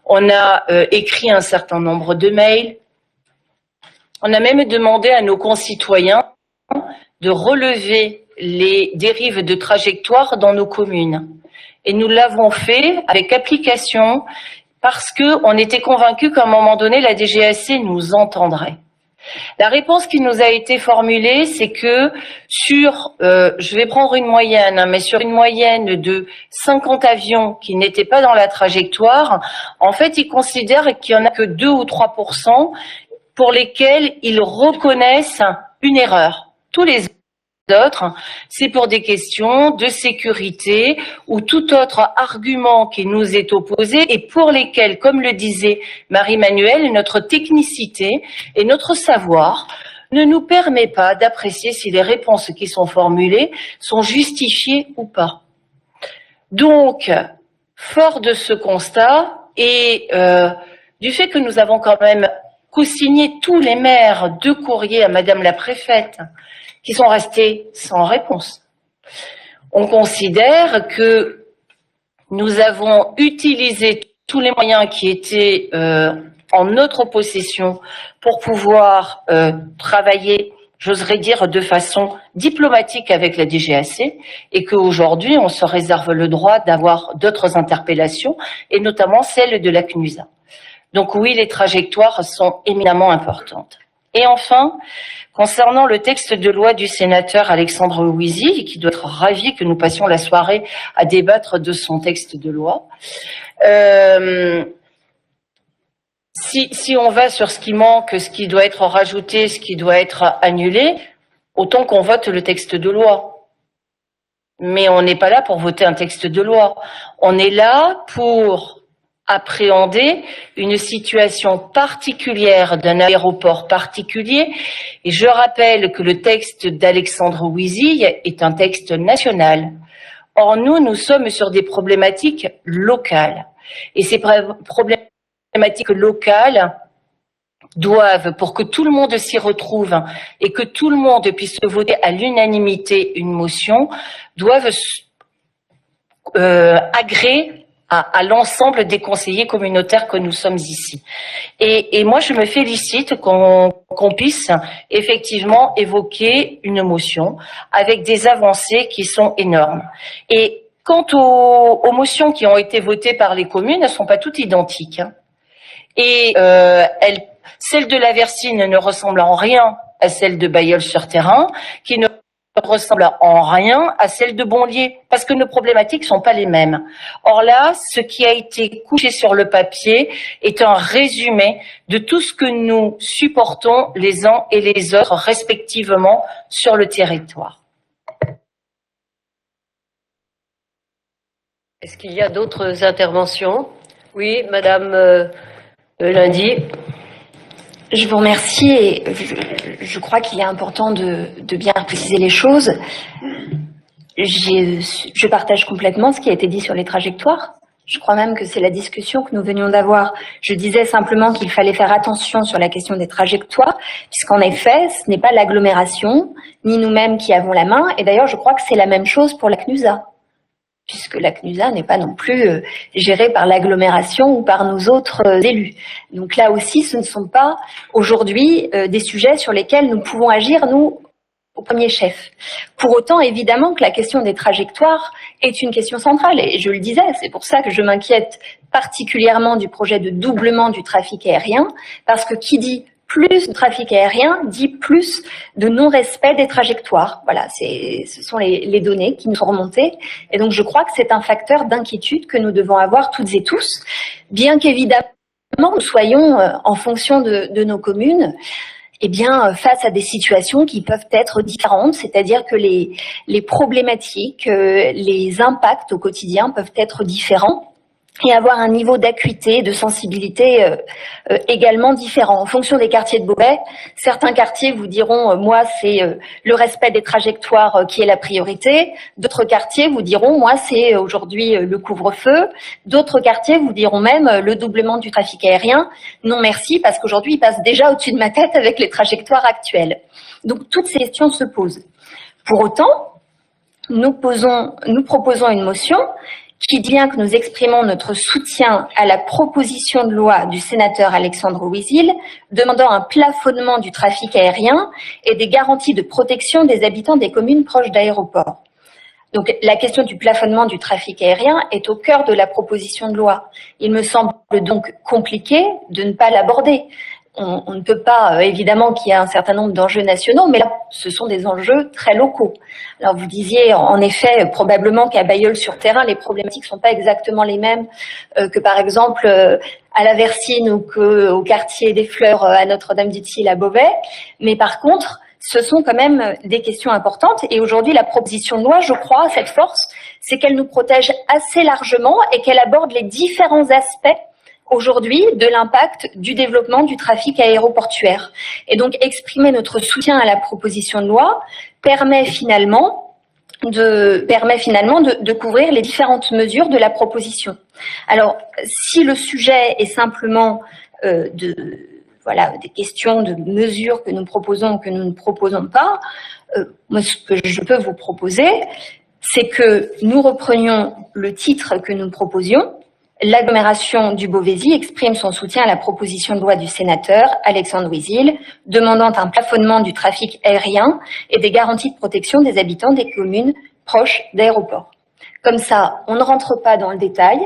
on a écrit un certain nombre de mails, on a même demandé à nos concitoyens de relever les dérives de trajectoire dans nos communes. Et nous l'avons fait avec application parce qu'on était convaincus qu'à un moment donné, la DGAC nous entendrait. La réponse qui nous a été formulée, c'est que sur, je vais prendre une moyenne, mais sur une moyenne de 50 avions qui n'étaient pas dans la trajectoire, en fait, ils considèrent qu'il n'y en a que 2 ou 3% pour lesquels ils reconnaissent une erreur. Tous les d'autres, c'est pour des questions de sécurité ou tout autre argument qui nous est opposé et pour lesquels, comme le disait Marie-Manuelle, notre technicité et notre savoir ne nous permet pas d'apprécier si les réponses qui sont formulées sont justifiées ou pas. Donc, fort de ce constat et du fait que nous avons quand même co-signé tous les maires 2 courriers à Madame la préfète qui sont restés sans réponse, on considère que nous avons utilisé tous les moyens qui étaient en notre possession pour pouvoir travailler, j'oserais dire, de façon diplomatique avec la DGAC et qu'aujourd'hui, on se réserve le droit d'avoir d'autres interpellations et notamment celle de la CNUSA. Donc oui, les trajectoires sont éminemment importantes. Et enfin, concernant le texte de loi du sénateur Alexandre Louisi, qui doit être ravi que nous passions la soirée à débattre de son texte de loi, si on va sur ce qui manque, ce qui doit être rajouté, ce qui doit être annulé, autant qu'on vote le texte de loi. Mais on n'est pas là pour voter un texte de loi. On est là pour appréhender une situation particulière d'un aéroport particulier. Et je rappelle que le texte d'Alexandre Ouizy est un texte national. Or, nous sommes sur des problématiques locales. Et ces problématiques locales doivent, pour que tout le monde s'y retrouve et que tout le monde puisse voter à l'unanimité une motion, doivent agréer à l'ensemble des conseillers communautaires que nous sommes ici. Et moi, je me félicite qu'on puisse effectivement évoquer une motion avec des avancées qui sont énormes. Et quant aux motions qui ont été votées par les communes, elles ne sont pas toutes identiques. Et celle de la Versine ne ressemble en rien à celle de Bailleul-sur-Terrain, qui ne ressemble en rien à celle de Bonlier, parce que nos problématiques sont pas les mêmes. Or là, ce qui a été couché sur le papier est un résumé de tout ce que nous supportons les uns et les autres respectivement sur le territoire. Est-ce qu'il y a d'autres interventions? Oui, Madame Lundy. Je vous remercie et je crois qu'il est important de bien préciser les choses. Je partage complètement ce qui a été dit sur les trajectoires. Je crois même que c'est la discussion que nous venions d'avoir. Je disais simplement qu'il fallait faire attention sur la question des trajectoires, puisqu'en effet, ce n'est pas l'agglomération, ni nous-mêmes qui avons la main. Et d'ailleurs, je crois que c'est la même chose pour la CNUSA, puisque la CNUSA n'est pas non plus gérée par l'agglomération ou par nos autres élus. Donc là aussi, ce ne sont pas aujourd'hui des sujets sur lesquels nous pouvons agir, nous, au premier chef. Pour autant, évidemment que la question des trajectoires est une question centrale, et je le disais, c'est pour ça que je m'inquiète particulièrement du projet de doublement du trafic aérien, parce que qui dit plus de trafic aérien dit plus de non-respect des trajectoires. Voilà, ce sont les données qui nous sont remontées. Et donc, je crois que c'est un facteur d'inquiétude que nous devons avoir toutes et tous, bien qu'évidemment, nous soyons, en fonction de nos communes, eh bien, face à des situations qui peuvent être différentes, c'est-à-dire que les problématiques, les impacts au quotidien peuvent être différents, et avoir un niveau d'acuité, de sensibilité également différent. En fonction des quartiers de Beauvais, certains quartiers vous diront moi c'est le respect des trajectoires qui est la priorité, d'autres quartiers vous diront moi c'est aujourd'hui le couvre-feu, d'autres quartiers vous diront même le doublement du trafic aérien. Non merci, parce qu'aujourd'hui il passe déjà au-dessus de ma tête avec les trajectoires actuelles. Donc toutes ces questions se posent. Pour autant, nous proposons une motion qui dit bien que nous exprimons notre soutien à la proposition de loi du sénateur Alexandre Ouizil demandant un plafonnement du trafic aérien et des garanties de protection des habitants des communes proches d'aéroports. Donc la question du plafonnement du trafic aérien est au cœur de la proposition de loi. Il me semble donc compliqué de ne pas l'aborder. On ne peut pas, évidemment, qu'il y a un certain nombre d'enjeux nationaux, mais là, ce sont des enjeux très locaux. Alors, vous disiez, en effet, probablement qu'à Bailleul-sur-Terrain, les problématiques ne sont pas exactement les mêmes que, par exemple, à la Versine ou qu'au quartier des Fleurs à Notre-Dame-d'Util à Beauvais. Mais par contre, ce sont quand même des questions importantes. Et aujourd'hui, la proposition de loi, je crois, a cette force, c'est qu'elle nous protège assez largement et qu'elle aborde les différents aspects aujourd'hui de l'impact du développement du trafic aéroportuaire. Et donc, exprimer notre soutien à la proposition de loi permet finalement de couvrir les différentes mesures de la proposition. Alors, si le sujet est simplement des questions de mesures que nous proposons ou que nous ne proposons pas, moi, ce que je peux vous proposer, c'est que nous reprenions le titre que nous proposions. L'agglomération du Beauvaisis exprime son soutien à la proposition de loi du sénateur Alexandre Ouizil, demandant un plafonnement du trafic aérien et des garanties de protection des habitants des communes proches d'aéroports. Comme ça, on ne rentre pas dans le détail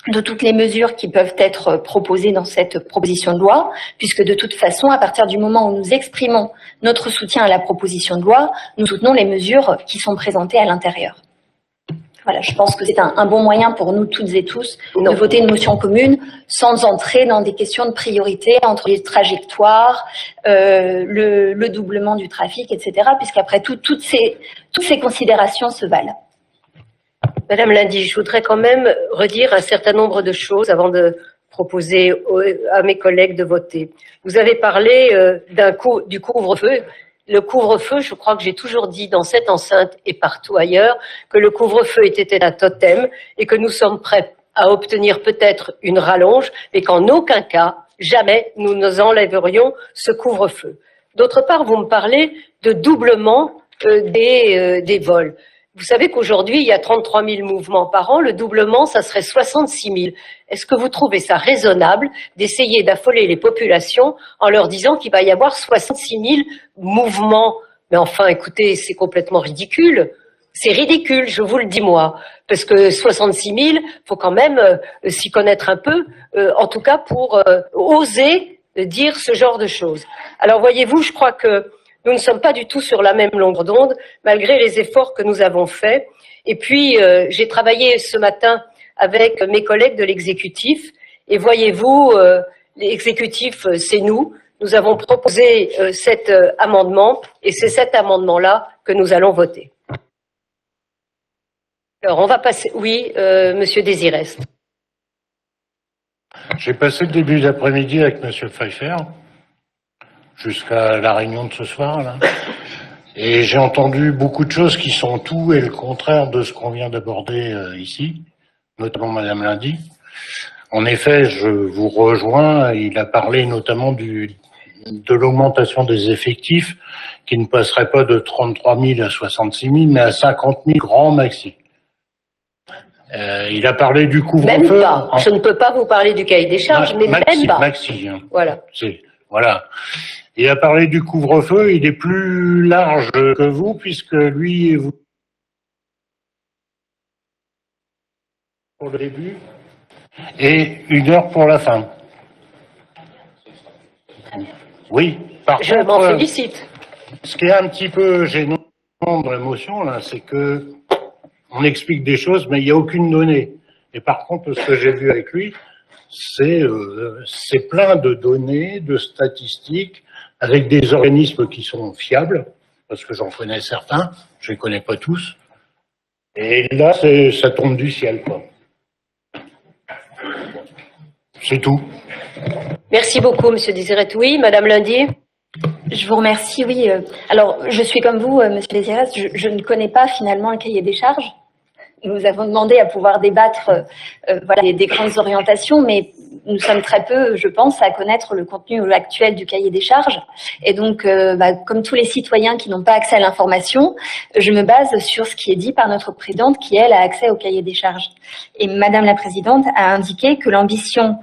de toutes les mesures qui peuvent être proposées dans cette proposition de loi, puisque de toute façon, à partir du moment où nous exprimons notre soutien à la proposition de loi, nous soutenons les mesures qui sont présentées à l'intérieur. Voilà, je pense que c'est un bon moyen pour nous toutes et tous de voter une motion commune sans entrer dans des questions de priorité entre les trajectoires, le doublement du trafic, etc. Puisqu'après tout, toutes ces considérations se valent. Madame Lundy, je voudrais quand même redire un certain nombre de choses avant de proposer à mes collègues de voter. Vous avez parlé du couvre-feu. Le couvre-feu, je crois que j'ai toujours dit dans cette enceinte et partout ailleurs que le couvre-feu était un totem et que nous sommes prêts à obtenir peut-être une rallonge, mais qu'en aucun cas, jamais, nous nous enlèverions ce couvre-feu. D'autre part, vous me parlez de doublement des vols. Vous savez qu'aujourd'hui, il y a 33 000 mouvements par an. Le doublement, ça serait 66 000. Est-ce que vous trouvez ça raisonnable d'essayer d'affoler les populations en leur disant qu'il va y avoir 66 000 mouvements? Mais enfin, écoutez, c'est complètement ridicule. C'est ridicule, je vous le dis moi. Parce que 66 000, faut quand même s'y connaître un peu, en tout cas pour oser dire ce genre de choses. Alors voyez-vous, je crois que nous ne sommes pas du tout sur la même longueur d'onde, malgré les efforts que nous avons faits. Et puis, j'ai travaillé ce matin avec mes collègues de l'exécutif. Et voyez-vous, l'exécutif, c'est nous. Nous avons proposé cet amendement, et c'est cet amendement-là que nous allons voter. Alors, on va passer... Oui, Monsieur Désirest. J'ai passé le début d'après-midi avec Monsieur Pfeiffer, jusqu'à la réunion de ce soir, là. Et j'ai entendu beaucoup de choses qui sont tout et le contraire de ce qu'on vient d'aborder ici, notamment Madame Lundy. En effet, je vous rejoins, il a parlé notamment de l'augmentation des effectifs qui ne passerait pas de 33 000 à 66 000, mais à 50 000 grand maxi. Il a parlé du couvre-feu. Même pas. Je ne peux pas vous parler du cahier des charges, mais maxi, même pas. Maxi, hein. Voilà. Voilà. Il a parlé du couvre-feu, il est plus large que vous, puisque lui et vous, pour le début, et 1 heure pour la fin. Oui, par Je contre, m'en félicite. ce qui est un petit peu gênant de l'émotion, là, c'est que on explique des choses, mais il n'y a aucune donnée. Et par contre, ce que j'ai vu avec lui, c'est plein de données, de statistiques, avec des organismes qui sont fiables, parce que j'en connais certains, je les connais pas tous. Et là, ça tombe du ciel, quoi. C'est tout. Merci beaucoup, Monsieur Désirest. Oui, Madame Lundy. Je vous remercie, oui. Alors, je suis comme vous, Monsieur Désirest, je ne connais pas finalement le cahier des charges. Nous avons demandé à pouvoir débattre des grandes orientations, mais nous sommes très peu, je pense, à connaître le contenu actuel du cahier des charges. Et donc, comme tous les citoyens qui n'ont pas accès à l'information, je me base sur ce qui est dit par notre présidente qui, elle, a accès au cahier des charges. Et Madame la Présidente a indiqué que l'ambition,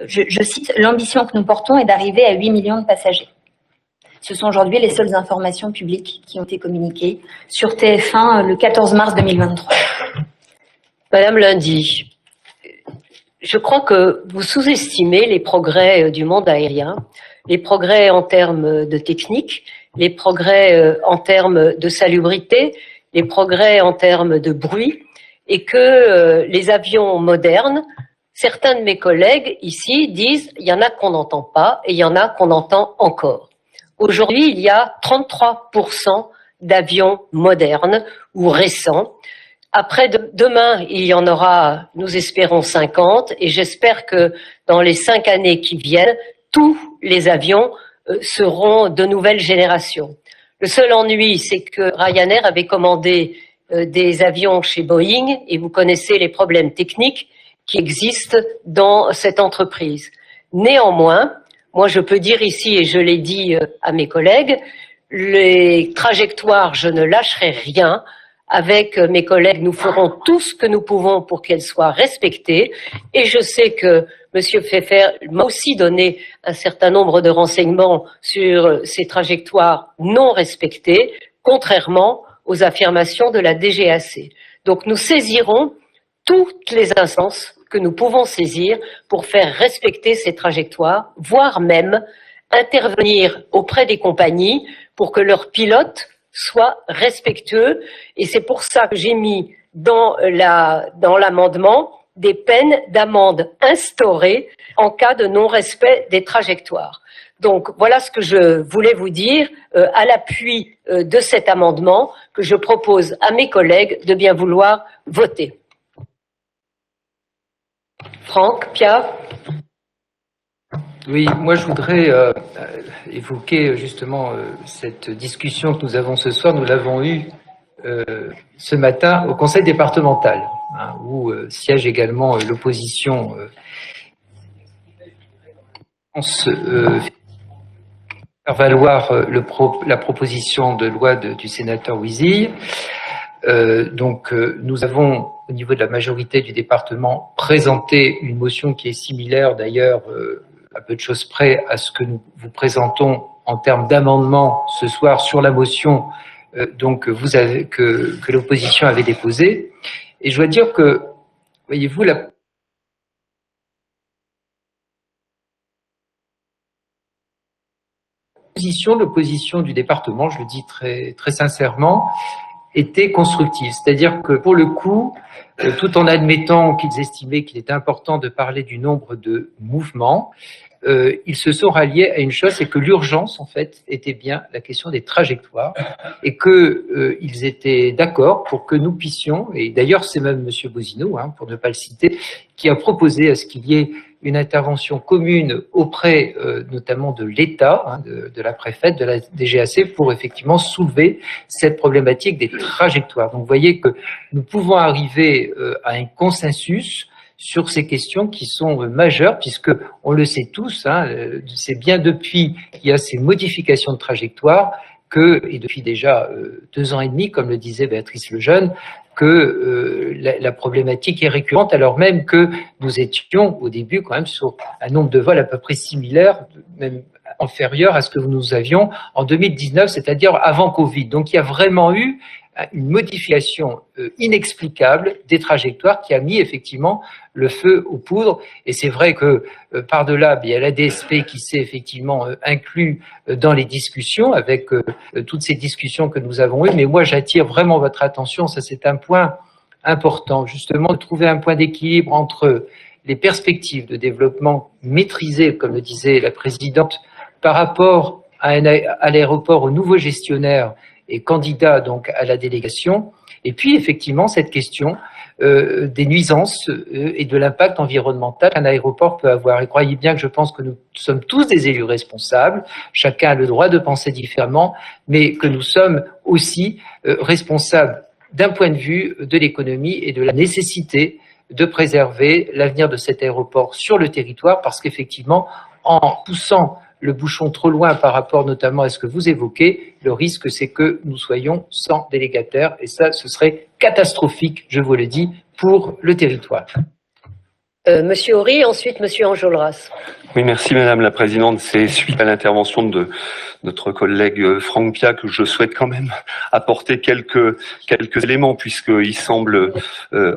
je cite, l'ambition que nous portons est d'arriver à 8 millions de passagers. Ce sont aujourd'hui les seules informations publiques qui ont été communiquées sur TF1 le 14 mars 2023. Madame Lundy, je crois que vous sous-estimez les progrès du monde aérien, les progrès en termes de technique, les progrès en termes de salubrité, les progrès en termes de bruit, et que les avions modernes, certains de mes collègues ici disent il y en a qu'on n'entend pas et il y en a qu'on entend encore. Aujourd'hui, il y a 33% d'avions modernes ou récents. Après demain, il y en aura, nous espérons, 50, et j'espère que dans les 5 années qui viennent, tous les avions seront de nouvelle génération. Le seul ennui, c'est que Ryanair avait commandé des avions chez Boeing, et vous connaissez les problèmes techniques qui existent dans cette entreprise. Néanmoins, moi je peux dire ici, et je l'ai dit à mes collègues, les trajectoires, je ne lâcherai rien. Avec mes collègues, nous ferons tout ce que nous pouvons pour qu'elles soient respectées. Et je sais que M. Pfeffer m'a aussi donné un certain nombre de renseignements sur ces trajectoires non respectées, contrairement aux affirmations de la DGAC. Donc nous saisirons toutes les instances que nous pouvons saisir pour faire respecter ces trajectoires, voire même intervenir auprès des compagnies pour que leurs pilotes soient respectueux. Et c'est pour ça que j'ai mis dans l'amendement des peines d'amende instaurées en cas de non-respect des trajectoires. Donc voilà ce que je voulais vous dire à l'appui de cet amendement que je propose à mes collègues de bien vouloir voter. Franck, Pia. Oui, moi je voudrais évoquer justement cette discussion que nous avons ce soir. Nous l'avons eue ce matin au Conseil départemental, hein, où siège également l'opposition. Faire valoir la proposition de loi du sénateur Ouizille. Nous avons, au niveau de la majorité du département, présenté une motion qui est similaire d'ailleurs, à peu de choses près, à ce que nous vous présentons en termes d'amendement ce soir sur la motion que l'opposition avait déposée. Et je dois dire que, voyez-vous, l'opposition du département, je le dis très, très sincèrement, était constructive. C'est-à-dire que, pour le coup, tout en admettant qu'ils estimaient qu'il était important de parler du nombre de mouvements, ils se sont ralliés à une chose, c'est que l'urgence, en fait, était bien la question des trajectoires et que ils étaient d'accord pour que nous puissions, et d'ailleurs c'est même M. Bozino, hein, pour ne pas le citer, qui a proposé à ce qu'il y ait une intervention commune auprès notamment de l'État, hein, de la préfète, de la DGAC, pour effectivement soulever cette problématique des trajectoires. Donc vous voyez que nous pouvons arriver à un consensus sur ces questions qui sont majeures, puisque on le sait tous, hein, c'est bien depuis qu'il y a ces modifications de trajectoire et depuis déjà 2 ans et demi, comme le disait Béatrice Lejeune, que la problématique est récurrente, alors même que nous étions au début quand même sur un nombre de vols à peu près similaire, même inférieur à ce que nous avions en 2019, c'est-à-dire avant Covid. Donc il y a vraiment eu une modification inexplicable des trajectoires qui a mis effectivement le feu aux poudres. Et c'est vrai que par-delà, il y a la DSP qui s'est effectivement inclus dans les discussions avec toutes ces discussions que nous avons eues. Mais moi, j'attire vraiment votre attention, ça c'est un point important, justement, de trouver un point d'équilibre entre les perspectives de développement maîtrisées, comme le disait la présidente, par rapport à l'aéroport, au nouveau gestionnaire et candidat donc à la délégation, et puis effectivement cette question des nuisances et de l'impact environnemental qu'un aéroport peut avoir. Et croyez bien que je pense que nous sommes tous des élus responsables, chacun a le droit de penser différemment, mais que nous sommes aussi responsables d'un point de vue de l'économie et de la nécessité de préserver l'avenir de cet aéroport sur le territoire, parce qu'effectivement, en poussant le bouchon trop loin par rapport notamment à ce que vous évoquez, le risque c'est que nous soyons sans délégataire et ça, ce serait catastrophique, je vous le dis, pour le territoire. Monsieur Horry, ensuite Monsieur Enjolras. Oui, merci Madame la Présidente. C'est suite à l'intervention de notre collègue Franck Pia que je souhaite quand même apporter quelques éléments, puisqu'il semble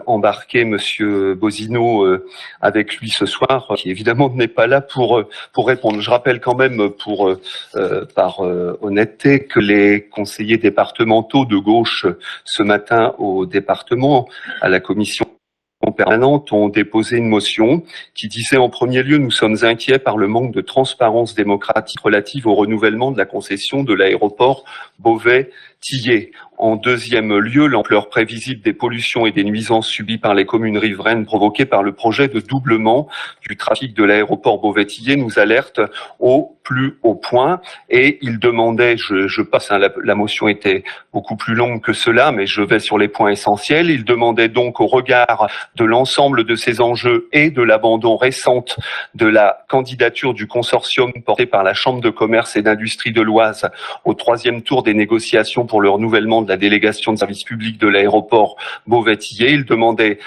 embarquer Monsieur Bozino avec lui ce soir, qui évidemment n'est pas là pour répondre. Je rappelle quand même par honnêteté que les conseillers départementaux de gauche ce matin au département, à la commission permanente ont déposé une motion qui disait en premier lieu, nous sommes inquiets par le manque de transparence démocratique relative au renouvellement de la concession de l'aéroport Beauvais-Tillé. En deuxième lieu, l'ampleur prévisible des pollutions et des nuisances subies par les communes riveraines provoquées par le projet de doublement du trafic de l'aéroport Beauvais-Tillé nous alerte au plus haut point. Et il demandait, je passe, la motion était beaucoup plus longue que cela, mais je vais sur les points essentiels. Il demandait donc au regard de l'ensemble de ces enjeux et de l'abandon récente de la candidature du consortium porté par la Chambre de commerce et d'industrie de l'Oise au troisième tour des négociations pour le renouvellement de la délégation de service public de l'aéroport Beauvais-Tillé. Il demandait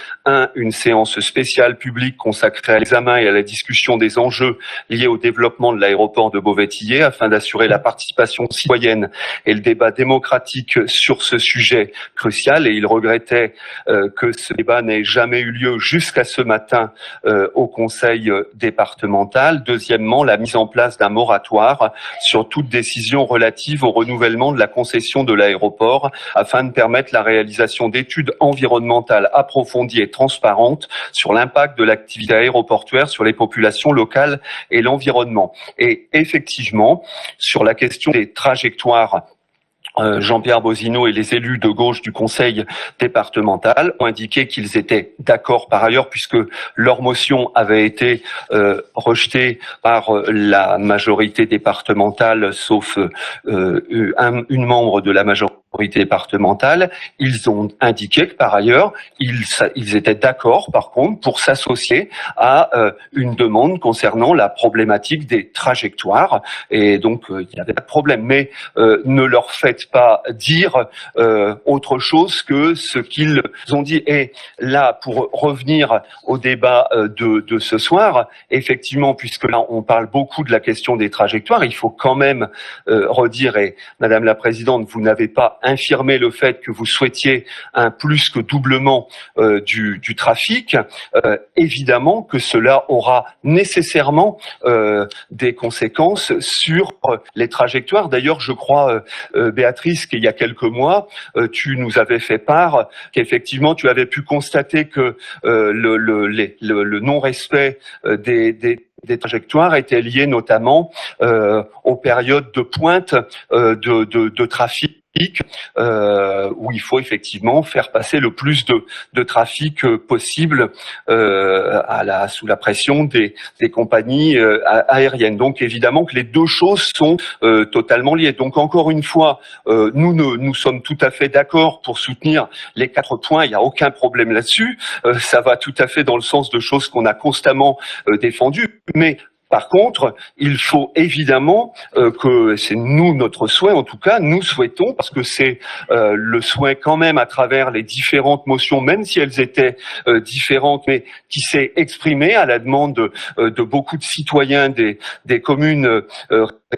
une séance spéciale publique consacrée à l'examen et à la discussion des enjeux liés au développement de l'aéroport de Beauvais-Tillé afin d'assurer la participation citoyenne et le débat démocratique sur ce sujet crucial. Et il regrettait que ce débat n'ait jamais eu lieu jusqu'à ce matin au Conseil départemental. Deuxièmement, la mise en place d'un moratoire sur toute décision relative au renouvellement de la concession de l'aéroport afin de permettre la réalisation d'études environnementales approfondies et transparentes sur l'impact de l'activité aéroportuaire sur les populations locales et l'environnement. Et effectivement, sur la question des trajectoires, Jean-Pierre Bosino et les élus de gauche du conseil départemental ont indiqué qu'ils étaient d'accord par ailleurs, puisque leur motion avait été rejetée par la majorité départementale, sauf une membre de la majorité départementale. Ils ont indiqué que par ailleurs, ils étaient d'accord par contre pour s'associer à une demande concernant la problématique des trajectoires. Et donc, il n'y avait pas de problème. Mais ne leur faites pas dire autre chose que ce qu'ils ont dit. Et là, pour revenir au débat de ce soir, effectivement, puisque là, on parle beaucoup de la question des trajectoires, il faut quand même redire, et Madame la Présidente, vous n'avez pas infirmé le fait que vous souhaitiez un plus que doublement du trafic. Évidemment que cela aura nécessairement des conséquences sur les trajectoires. D'ailleurs, je crois, Béatrice, qu'il y a quelques mois, tu nous avais fait part qu'effectivement tu avais pu constater que le non-respect des trajectoires était lié notamment aux périodes de pointe de trafic, où il faut effectivement faire passer le plus de trafic possible sous la pression des compagnies aériennes. Donc évidemment que les deux choses sont totalement liées. Donc encore une fois, nous sommes tout à fait d'accord pour soutenir les 4 points, il n'y a aucun problème là-dessus. Ça va tout à fait dans le sens de choses qu'on a constamment défendues, mais par contre, il faut évidemment que c'est notre souhait, en tout cas, nous souhaitons, parce que c'est le souhait quand même à travers les différentes motions, même si elles étaient différentes, mais qui s'est exprimé à la demande de beaucoup de citoyens des communes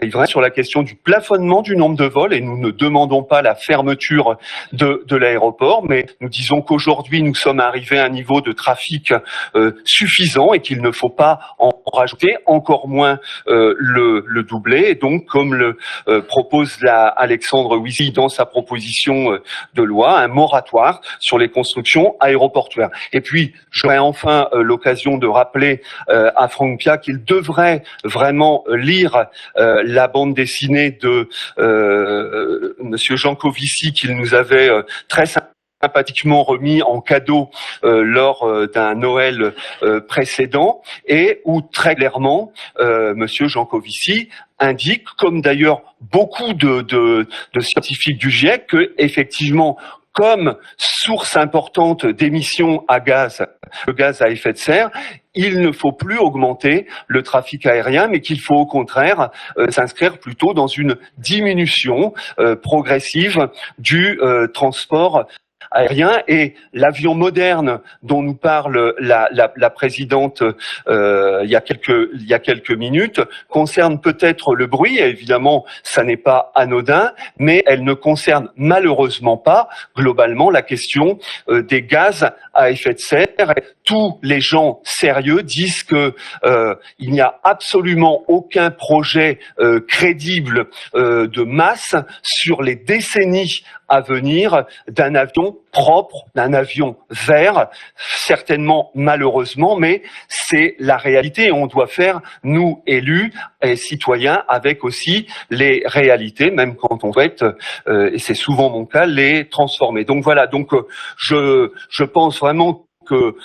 riveraines sur la question du plafonnement du nombre de vols, et nous ne demandons pas la fermeture de l'aéroport, mais nous disons qu'aujourd'hui nous sommes arrivés à un niveau de trafic suffisant et qu'il ne faut pas en rajouter, encore moins le doubler. Et donc, comme le propose Alexandre Wizy dans sa proposition de loi, un moratoire sur les constructions aéroportuaires. Et puis, j'aurai enfin l'occasion de rappeler à Franck Pia qu'il devrait vraiment lire la bande dessinée de Monsieur Jancovici qu'il nous avait très sympathiquement remis en cadeau lors d'un Noël précédent, et où très clairement Monsieur Jancovici indique, comme d'ailleurs beaucoup de scientifiques du GIEC, que effectivement, comme source importante d'émissions de gaz à effet de serre, il ne faut plus augmenter le trafic aérien, mais qu'il faut au contraire s'inscrire plutôt dans une diminution progressive du transport aérien. Et l'avion moderne dont nous parle la présidente il y a quelques minutes concerne peut-être le bruit, et évidemment ça n'est pas anodin, mais elle ne concerne malheureusement pas globalement la question des gaz à effet de serre. tous les gens sérieux disent que il n'y a absolument aucun projet crédible de masse sur les décennies à venir d'un avion propre, d'un avion vert, certainement malheureusement, mais c'est la réalité. On doit faire, nous élus et citoyens, avec aussi les réalités, même quand on veut être, et c'est souvent mon cas, les transformer. Donc voilà, donc je pense vraiment que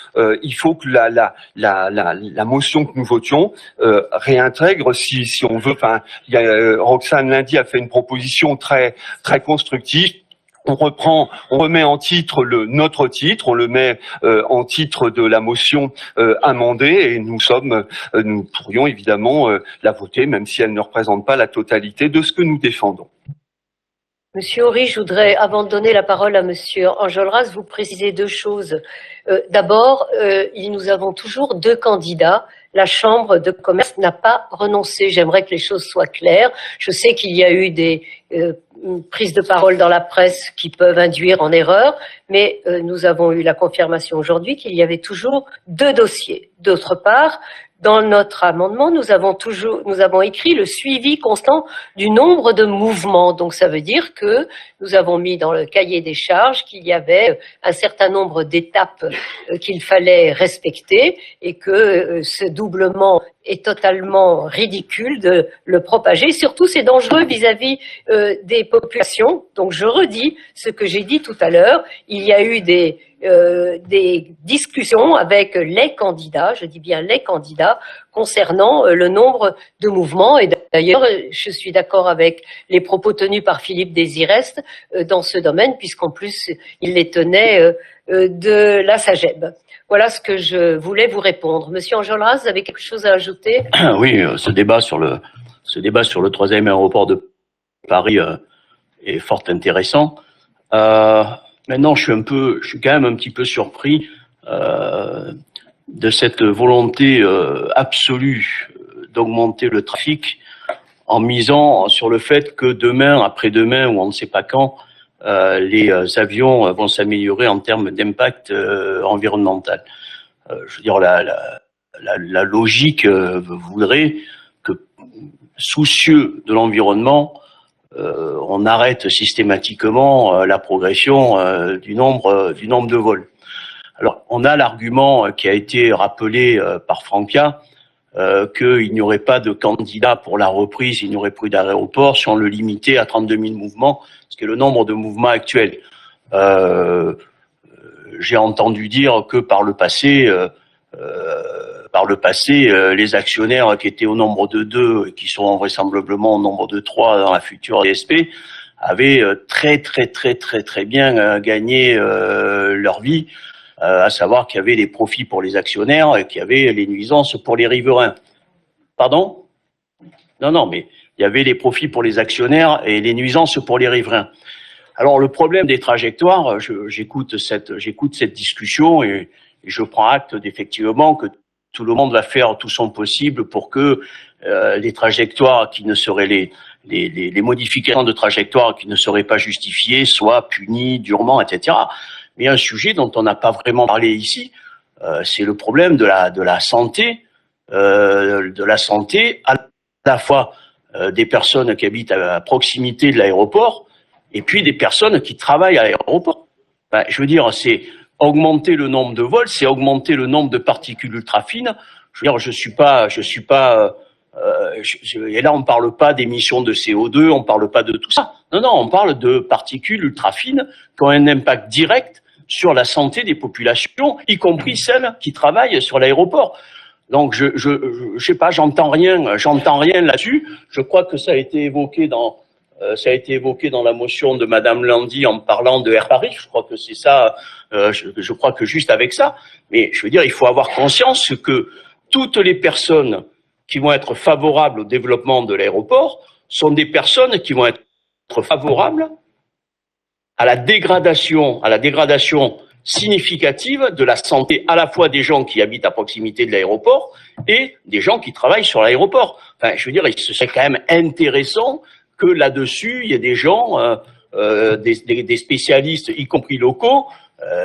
il faut que la motion que nous votions réintègre, si on veut. Enfin, Roxane lundi a fait une proposition très très constructive. On remet en titre notre titre, on le met en titre de la motion amendée, et nous pourrions évidemment la voter, même si elle ne représente pas la totalité de ce que nous défendons. Monsieur Horry, je voudrais, avant de donner la parole à Monsieur Enjolras, vous préciser deux choses. D'abord, nous avons toujours deux candidats. La Chambre de commerce n'a pas renoncé. J'aimerais que les choses soient claires. Je sais qu'il y a eu des prises de parole dans la presse qui peuvent induire en erreur, mais nous avons eu la confirmation aujourd'hui qu'il y avait toujours deux dossiers. D'autre part, dans notre amendement, nous avons écrit le suivi constant du nombre de mouvements. Donc, ça veut dire que nous avons mis dans le cahier des charges qu'il y avait un certain nombre d'étapes qu'il fallait respecter, et que ce doublement est totalement ridicule de le propager. Surtout, c'est dangereux vis-à-vis des populations. Donc, je redis ce que j'ai dit tout à l'heure. Il y a eu des discussions avec les candidats, je dis bien les candidats, concernant le nombre de mouvements. Et d'ailleurs, je suis d'accord avec les propos tenus par Philippe Désirest dans ce domaine, puisqu'en plus, il les tenait de la SAGEB. Voilà ce que je voulais vous répondre. Monsieur Enjolras, vous avez quelque chose à ajouter? Oui, ce débat sur le troisième aéroport de Paris est fort intéressant. Maintenant, je suis quand même un petit peu surpris de cette volonté absolue d'augmenter le trafic en misant sur le fait que demain, après-demain ou on ne sait pas quand, les avions vont s'améliorer en termes d'impact environnemental. Je veux dire, la logique voudrait que, soucieux de l'environnement, on arrête systématiquement la progression du nombre de vols. Alors, on a l'argument qui a été rappelé par Franpia, qu'il n'y aurait pas de candidat pour la reprise, il n'y aurait plus d'aéroport si on le limitait à 32 000 mouvements, ce qui est le nombre de mouvements actuels. J'ai entendu dire que par le passé, les actionnaires qui étaient au nombre de 2 et qui seront vraisemblablement au nombre de 3 dans la future DSP avaient très bien gagné leur vie, à savoir qu'il y avait les profits pour les actionnaires et qu'il y avait les nuisances pour les riverains. Pardon ? Non, mais il y avait les profits pour les actionnaires et les nuisances pour les riverains. Alors le problème des trajectoires, j'écoute cette discussion et je prends acte d'effectivement que tout le monde va faire tout son possible pour que les trajectoires qui ne seraient les modifications de trajectoires qui ne seraient pas justifiées soient punies durement, etc. Mais un sujet dont on n'a pas vraiment parlé ici, c'est le problème de la santé, à la fois des personnes qui habitent à proximité de l'aéroport et puis des personnes qui travaillent à l'aéroport. Je veux dire, c'est augmenter le nombre de vols, c'est augmenter le nombre de particules ultra fines. Je veux dire, je suis pas, et là on parle pas d'émissions de CO2, on parle pas de tout ça. Non, on parle de particules ultra fines qui ont un impact direct sur la santé des populations, y compris celles qui travaillent sur l'aéroport. Donc je sais pas, j'entends rien là-dessus. Je crois que ça a été évoqué dans la motion de Madame Landy en parlant de Air Paris. Je crois que c'est ça. Je crois que juste avec ça. Mais je veux dire, il faut avoir conscience que toutes les personnes qui vont être favorables au développement de l'aéroport sont des personnes qui vont être favorables à la dégradation significative de la santé à la fois des gens qui habitent à proximité de l'aéroport et des gens qui travaillent sur l'aéroport. Enfin, je veux dire, ce serait quand même intéressant que là-dessus, il y ait des gens, des spécialistes, y compris locaux,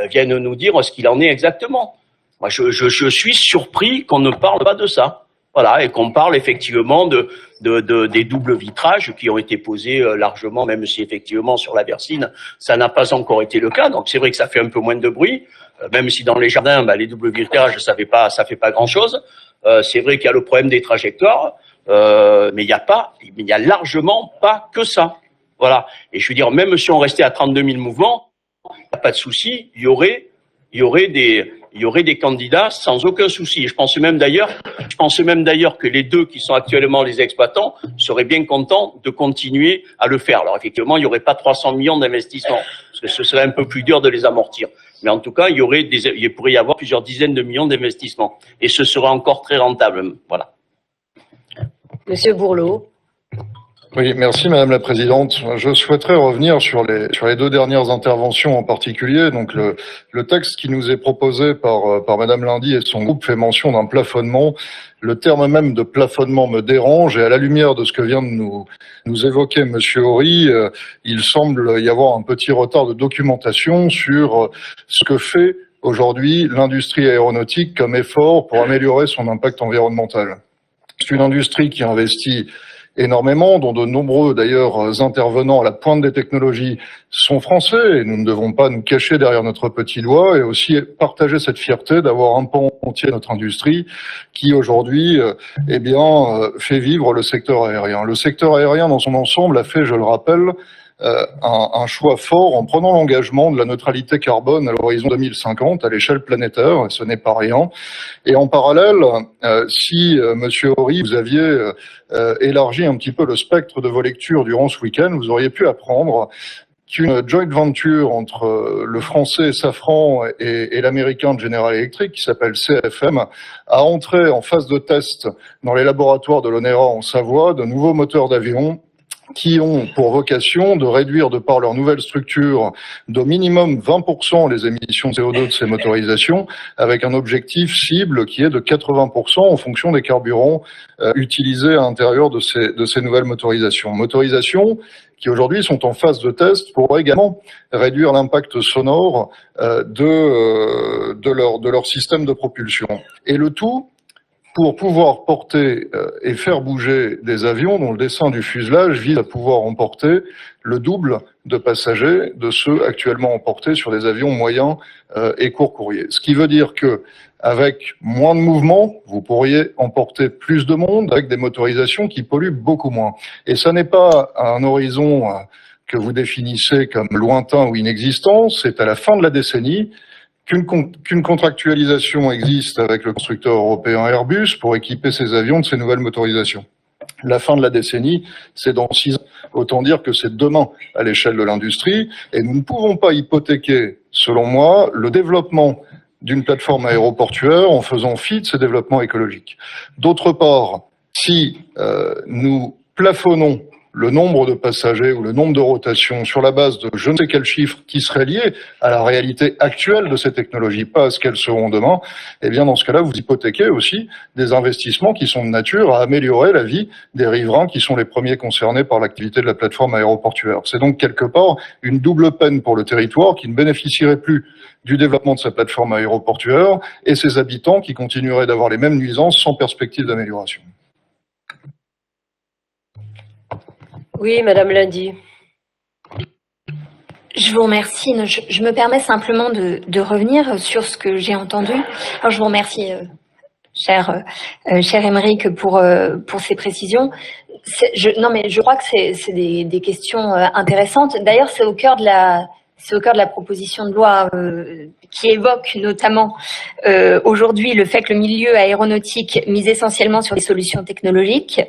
viennent nous dire ce qu'il en est exactement. Moi, je suis surpris qu'on ne parle pas de ça. Voilà, et qu'on parle effectivement des doubles vitrages qui ont été posés largement, même si effectivement sur la Versine, ça n'a pas encore été le cas. Donc c'est vrai que ça fait un peu moins de bruit, même si dans les jardins, les doubles vitrages, ça fait pas grand-chose. C'est vrai qu'il y a le problème des trajectoires, mais il y a largement pas que ça. Voilà. Et je veux dire, même si on restait à 32 000 mouvements, pas de souci, il y aurait des candidats sans aucun souci. Je pense même d'ailleurs que les deux qui sont actuellement les exploitants seraient bien contents de continuer à le faire. Alors effectivement, il n'y aurait pas 300 millions d'investissements, parce que ce serait un peu plus dur de les amortir. Mais en tout cas, il pourrait y avoir plusieurs dizaines de millions d'investissements. Et ce sera encore très rentable. Voilà. Monsieur Bourlot. Oui, merci Madame la Présidente. Je souhaiterais revenir sur les deux dernières interventions en particulier. Donc le texte qui nous est proposé par Madame Lundy et son groupe fait mention d'un plafonnement. Le terme même de plafonnement me dérange, et à la lumière de ce que vient de nous évoquer Monsieur Horry, il semble y avoir un petit retard de documentation sur ce que fait aujourd'hui l'industrie aéronautique comme effort pour améliorer son impact environnemental. C'est une industrie qui investit énormément, dont de nombreux d'ailleurs intervenants à la pointe des technologies sont français, et nous ne devons pas nous cacher derrière notre petit doigt, et aussi partager cette fierté d'avoir un pan entier de notre industrie qui aujourd'hui fait vivre le secteur aérien. Le secteur aérien dans son ensemble a fait, je le rappelle, un choix fort en prenant l'engagement de la neutralité carbone à l'horizon 2050 à l'échelle planétaire, et ce n'est pas rien. Et en parallèle, si Monsieur Horry, vous aviez élargi un petit peu le spectre de vos lectures durant ce week-end, vous auriez pu apprendre qu'une joint venture entre le français Safran et l'américain General Electric, qui s'appelle CFM, a entré en phase de test dans les laboratoires de l'ONERA en Savoie de nouveaux moteurs d'avion qui ont pour vocation de réduire, de par leur nouvelle structure, d'au minimum 20% les émissions de CO2 de ces motorisations, avec un objectif cible qui est de 80% en fonction des carburants utilisés à l'intérieur de ces nouvelles motorisations. Motorisations qui aujourd'hui sont en phase de test pour également réduire l'impact sonore de leur système de propulsion. Et le tout pour pouvoir porter et faire bouger des avions dont le dessin du fuselage vise à pouvoir emporter le double de passagers de ceux actuellement emportés sur des avions moyens et courts courriers. Ce qui veut dire que avec moins de mouvements, vous pourriez emporter plus de monde avec des motorisations qui polluent beaucoup moins. Et ça n'est pas un horizon que vous définissez comme lointain ou inexistant, c'est à la fin de la décennie qu'une contractualisation existe avec le constructeur européen Airbus pour équiper ses avions de ces nouvelles motorisations. La fin de la décennie, c'est dans 6 ans. Autant dire que c'est demain à l'échelle de l'industrie, et nous ne pouvons pas hypothéquer, selon moi, le développement d'une plateforme aéroportuaire en faisant fi de ces développements écologiques. D'autre part, si nous plafonnons le nombre de passagers ou le nombre de rotations sur la base de je ne sais quel chiffre qui serait lié à la réalité actuelle de ces technologies, pas à ce qu'elles seront demain, eh bien dans ce cas-là, vous hypothéquez aussi des investissements qui sont de nature à améliorer la vie des riverains qui sont les premiers concernés par l'activité de la plateforme aéroportuaire. C'est donc quelque part une double peine pour le territoire qui ne bénéficierait plus du développement de sa plateforme aéroportuaire et ses habitants qui continueraient d'avoir les mêmes nuisances sans perspective d'amélioration. Oui, Madame Lundy. Je vous remercie. Je me permets simplement de revenir sur ce que j'ai entendu. Alors, je vous remercie, cher Émeric, pour ces précisions. Je crois que c'est des questions intéressantes. D'ailleurs, c'est au cœur de la proposition de loi qui évoque notamment aujourd'hui le fait que le milieu aéronautique mise essentiellement sur les solutions technologiques,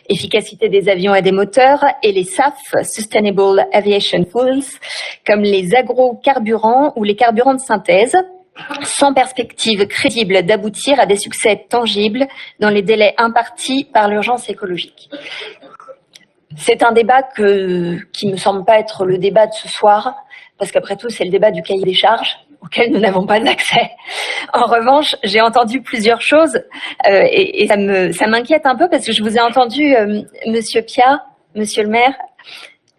efficacité des avions et des moteurs, et les SAF, Sustainable Aviation Fuels, comme les agrocarburants ou les carburants de synthèse, sans perspective crédible d'aboutir à des succès tangibles dans les délais impartis par l'urgence écologique. C'est un débat qui me semble pas être le débat de ce soir, parce qu'après tout, c'est le débat du cahier des charges, auquel nous n'avons pas accès. En revanche, j'ai entendu plusieurs choses, et ça m'inquiète un peu, parce que je vous ai entendu, Monsieur Pia, Monsieur le maire,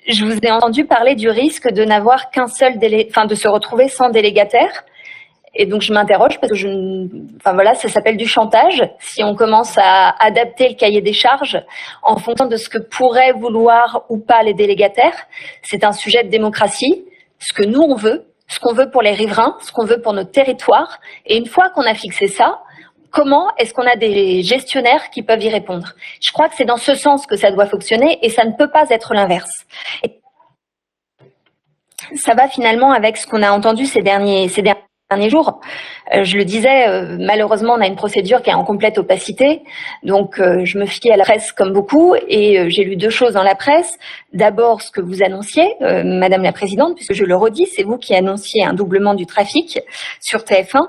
je vous ai entendu parler du risque de n'avoir qu'un seul de se retrouver sans délégataire. Et donc je m'interroge parce que ça s'appelle du chantage. Si on commence à adapter le cahier des charges en fonction de ce que pourraient vouloir ou pas les délégataires, c'est un sujet de démocratie. Ce que nous on veut, ce qu'on veut pour les riverains, ce qu'on veut pour notre territoire. Et une fois qu'on a fixé ça, comment est-ce qu'on a des gestionnaires qui peuvent y répondre? Je crois que c'est dans ce sens que ça doit fonctionner et ça ne peut pas être l'inverse. Et ça va finalement avec ce qu'on a entendu ces derniers jours. Je le disais, malheureusement, on a une procédure qui est en complète opacité. Donc, je me fie à la presse comme beaucoup et j'ai lu deux choses dans la presse. D'abord, ce que vous annonciez, Madame la Présidente, puisque je le redis, c'est vous qui annonciez un doublement du trafic sur TF1.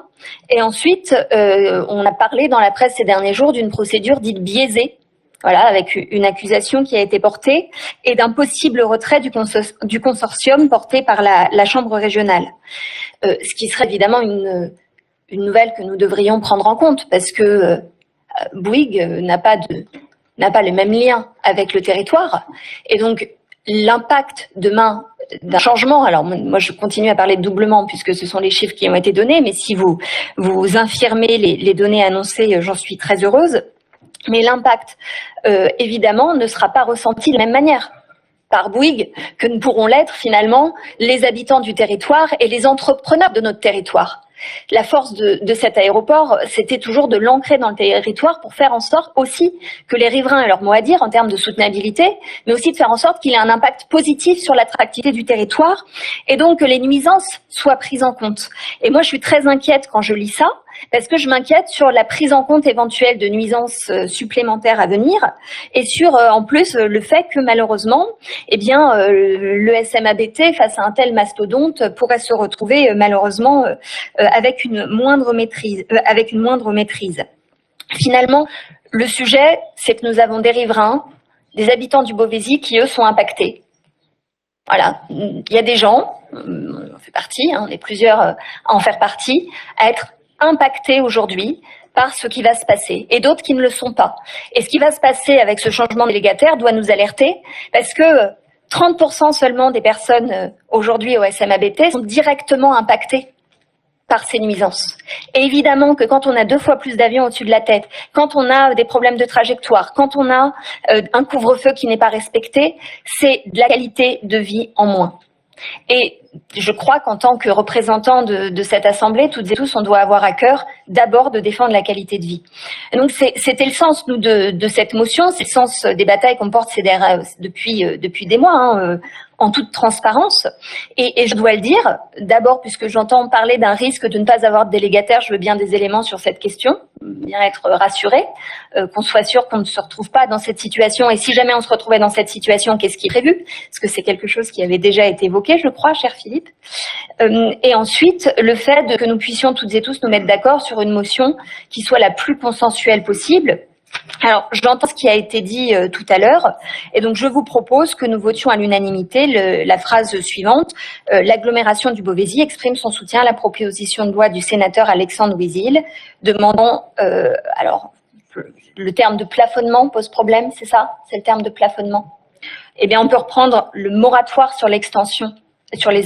Et ensuite, on a parlé dans la presse ces derniers jours d'une procédure dite biaisée. Voilà, avec une accusation qui a été portée et d'un possible retrait du consortium porté par la Chambre régionale. Ce qui serait évidemment une nouvelle que nous devrions prendre en compte parce que Bouygues n'a pas les mêmes liens avec le territoire et donc l'impact demain d'un changement, alors moi je continue à parler de doublement puisque ce sont les chiffres qui ont été donnés, mais si vous infirmez les données annoncées, j'en suis très heureuse. Mais l'impact, évidemment, ne sera pas ressenti de la même manière par Bouygues que ne pourront l'être finalement les habitants du territoire et les entrepreneurs de notre territoire. La force de cet aéroport, c'était toujours de l'ancrer dans le territoire pour faire en sorte aussi que les riverains aient leur mot à dire en termes de soutenabilité, mais aussi de faire en sorte qu'il ait un impact positif sur l'attractivité du territoire et donc que les nuisances soient prises en compte. Et moi, je suis très inquiète quand je lis ça, parce que je m'inquiète sur la prise en compte éventuelle de nuisances supplémentaires à venir et sur en plus le fait que malheureusement le SMABT face à un tel mastodonte pourrait se retrouver malheureusement avec une moindre maîtrise. Finalement, le sujet, c'est que nous avons des riverains, des habitants du Beauvaisis qui eux sont impactés. Voilà, il y a des gens, on fait partie, on est plusieurs à en faire partie, à être impactés aujourd'hui par ce qui va se passer et d'autres qui ne le sont pas. Et ce qui va se passer avec ce changement délégataire doit nous alerter parce que 30% seulement des personnes aujourd'hui au SMABT sont directement impactées par ces nuisances. Et évidemment que quand on a 2 fois plus d'avions au-dessus de la tête, quand on a des problèmes de trajectoire, quand on a un couvre-feu qui n'est pas respecté, c'est de la qualité de vie en moins. Et je crois qu'en tant que représentant de cette assemblée, toutes et tous, on doit avoir à cœur d'abord de défendre la qualité de vie. Et donc c'était le sens, nous, de cette motion, c'est le sens des batailles qu'on porte depuis des mois, en toute transparence. Et je dois le dire, d'abord, puisque j'entends parler d'un risque de ne pas avoir de délégataire, je veux bien des éléments sur cette question, bien être rassuré, qu'on soit sûr qu'on ne se retrouve pas dans cette situation. Et si jamais on se retrouvait dans cette situation, qu'est-ce qui est prévu? Parce que c'est quelque chose qui avait déjà été évoqué, je crois, cher Philippe. Et ensuite, le fait que nous puissions toutes et tous nous mettre d'accord sur une motion qui soit la plus consensuelle possible. Alors, j'entends ce qui a été dit tout à l'heure, et donc je vous propose que nous votions à l'unanimité la phrase suivante. L'agglomération du Beauvaisis exprime son soutien à la proposition de loi du sénateur Alexandre Ouizil, demandant, alors, le terme de plafonnement pose problème, c'est ça? C'est le terme de plafonnement? Eh bien, on peut reprendre le moratoire sur les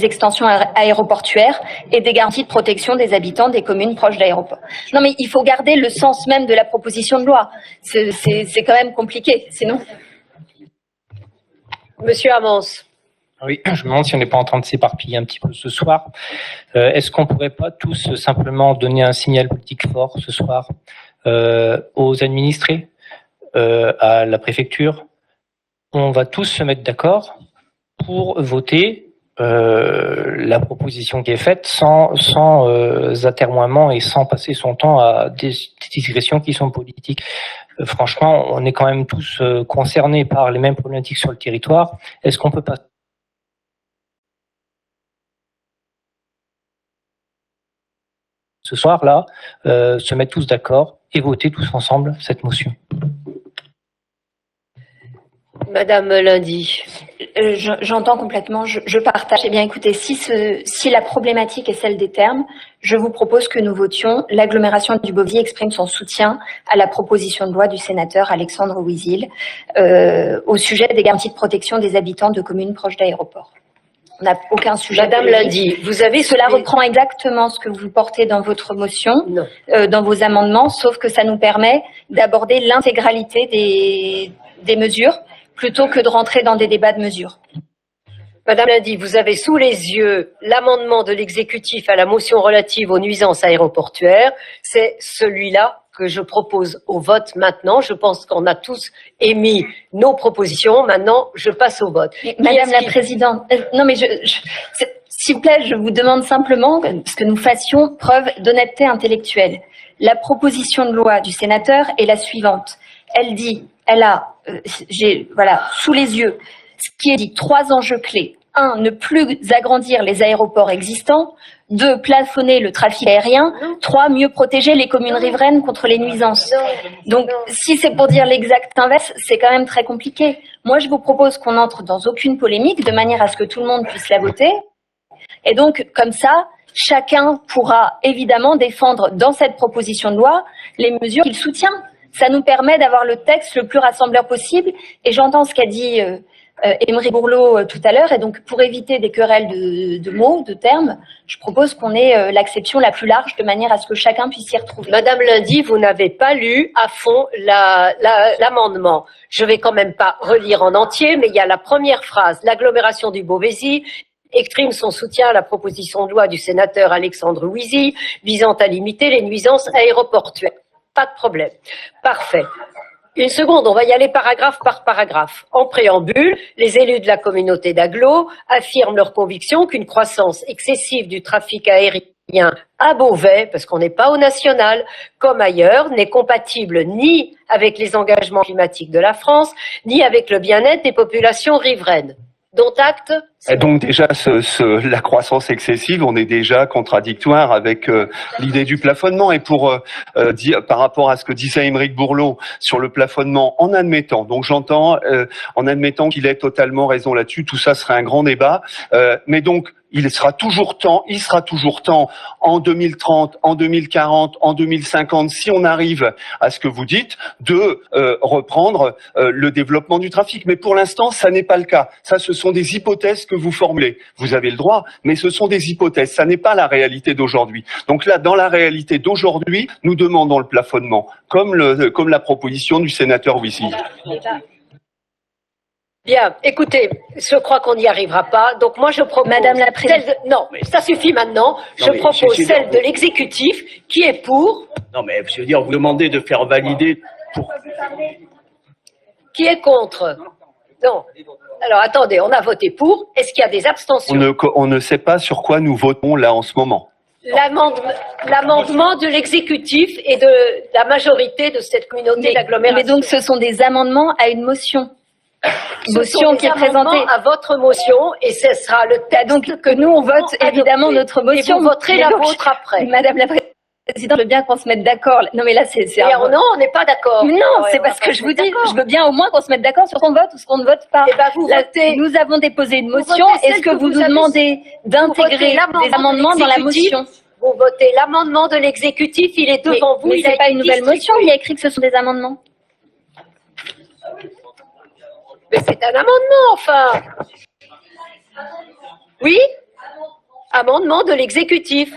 extensions aéroportuaires et des garanties de protection des habitants des communes proches d'aéroports. Non, mais il faut garder le sens même de la proposition de loi. C'est quand même compliqué, sinon. Monsieur Hamans. Oui, je me demande si on n'est pas en train de s'éparpiller un petit peu ce soir. Est-ce qu'on pourrait pas tous simplement donner un signal politique fort ce soir aux administrés, à la préfecture? On va tous se mettre d'accord pour voter la proposition qui est faite sans atermoiement et sans passer son temps à des digressions qui sont politiques. Franchement, on est quand même tous concernés par les mêmes problématiques sur le territoire. Est-ce qu'on peut pas ce soir-là se mettre tous d'accord et voter tous ensemble cette motion? Madame Lundy. J'entends complètement, je partage. Eh bien, écoutez, si la problématique est celle des termes, je vous propose que nous votions. L'agglomération du Beauvaisis exprime son soutien à la proposition de loi du sénateur Alexandre Ouizil au sujet des garanties de protection des habitants de communes proches d'aéroports. On n'a aucun sujet. Madame Lundy, vous avez Cela reprend exactement ce que vous portez dans votre motion, Non. dans vos amendements, sauf que ça nous permet d'aborder l'intégralité des mesures plutôt que de rentrer dans des débats de mesures. Madame Lundy, vous avez sous les yeux l'amendement de l'exécutif à la motion relative aux nuisances aéroportuaires. C'est celui-là que je propose au vote maintenant. Je pense qu'on a tous émis nos propositions. Maintenant, je passe au vote. Madame la Présidente, non mais s'il vous plaît, je vous demande simplement que nous fassions preuve d'honnêteté intellectuelle. La proposition de loi du sénateur est la suivante. Elle dit, sous les yeux, ce qui est dit, 3 enjeux clés. 1, ne plus agrandir les aéroports existants. 2, plafonner le trafic aérien. 3, mieux protéger les communes riveraines contre les nuisances. Donc, si c'est pour dire l'exact inverse, c'est quand même très compliqué. Moi, je vous propose qu'on n'entre dans aucune polémique, de manière à ce que tout le monde puisse la voter. Et donc, comme ça, chacun pourra évidemment défendre dans cette proposition de loi les mesures qu'il soutient. Ça nous permet d'avoir le texte le plus rassembleur possible. Et j'entends ce qu'a dit Aymeric Bourleau tout à l'heure. Et donc, pour éviter des querelles de mots, de termes, je propose qu'on ait l'acception la plus large de manière à ce que chacun puisse s'y retrouver. Madame Lundy, vous n'avez pas lu à fond l'amendement. Je vais quand même pas relire en entier, mais il y a la première phrase. L'agglomération du Beauvaisis exprime son soutien à la proposition de loi du sénateur Alexandre Ouizy visant à limiter les nuisances aéroportuaires. Pas de problème. Parfait. Une seconde, on va y aller paragraphe par paragraphe. En préambule, les élus de la communauté d'agglo affirment leur conviction qu'une croissance excessive du trafic aérien à Beauvais, parce qu'on n'est pas au national, comme ailleurs, n'est compatible ni avec les engagements climatiques de la France, ni avec le bien-être des populations riveraines. Dont acte. Et donc déjà, la croissance excessive, on est déjà contradictoire avec l'idée du plafonnement. Et pour dire par rapport à ce que disait Aymeric Bourleau sur le plafonnement, en admettant, donc j'entends, en admettant qu'il ait totalement raison là-dessus, tout ça serait un grand débat. Mais donc, il sera toujours temps en 2030, en 2040, en 2050, si on arrive à ce que vous dites, de reprendre le développement du trafic. Mais pour l'instant, ça n'est pas le cas. Ça, ce sont des hypothèses que vous formulez. Vous avez le droit, mais ce sont des hypothèses. Ça n'est pas la réalité d'aujourd'hui. Donc là, dans la réalité d'aujourd'hui, nous demandons le plafonnement, comme la proposition du sénateur Ouizy. Bien, écoutez, je crois qu'on n'y arrivera pas. Donc moi, je propose... Madame la Présidente. Non, ça suffit maintenant. Je propose celle de l'exécutif qui est pour... Non, mais je veux dire, vous demandez de faire valider... Qui est contre? Non. Alors, attendez, on a voté pour. Est-ce qu'il y a des abstentions? On ne sait pas sur quoi nous votons là en ce moment. L'amendement de l'exécutif et de la majorité de cette communauté d'agglomération. Mais donc, ce sont des amendements à une motion. Motion qui est présentée à votre motion et ce sera le texte donc que nous on vote évidemment notre motion. Et vous voterez la vôtre après. Madame la Présidente, je veux bien qu'on se mette d'accord. Non mais là c'est non, on n'est pas d'accord. Non, c'est parce que je vous dis, je veux bien au moins qu'on se mette d'accord sur ce qu'on vote ou ce qu'on ne vote pas. Et ben vous votez. Nous avons déposé une motion. Est-ce que vous nous demandez d'intégrer des amendements dans la motion? Vous votez l'amendement de l'exécutif, il est devant vous. Mais c'est pas une nouvelle motion, il y a écrit que ce sont des amendements. Mais c'est un amendement, enfin. Oui? Amendement de l'exécutif.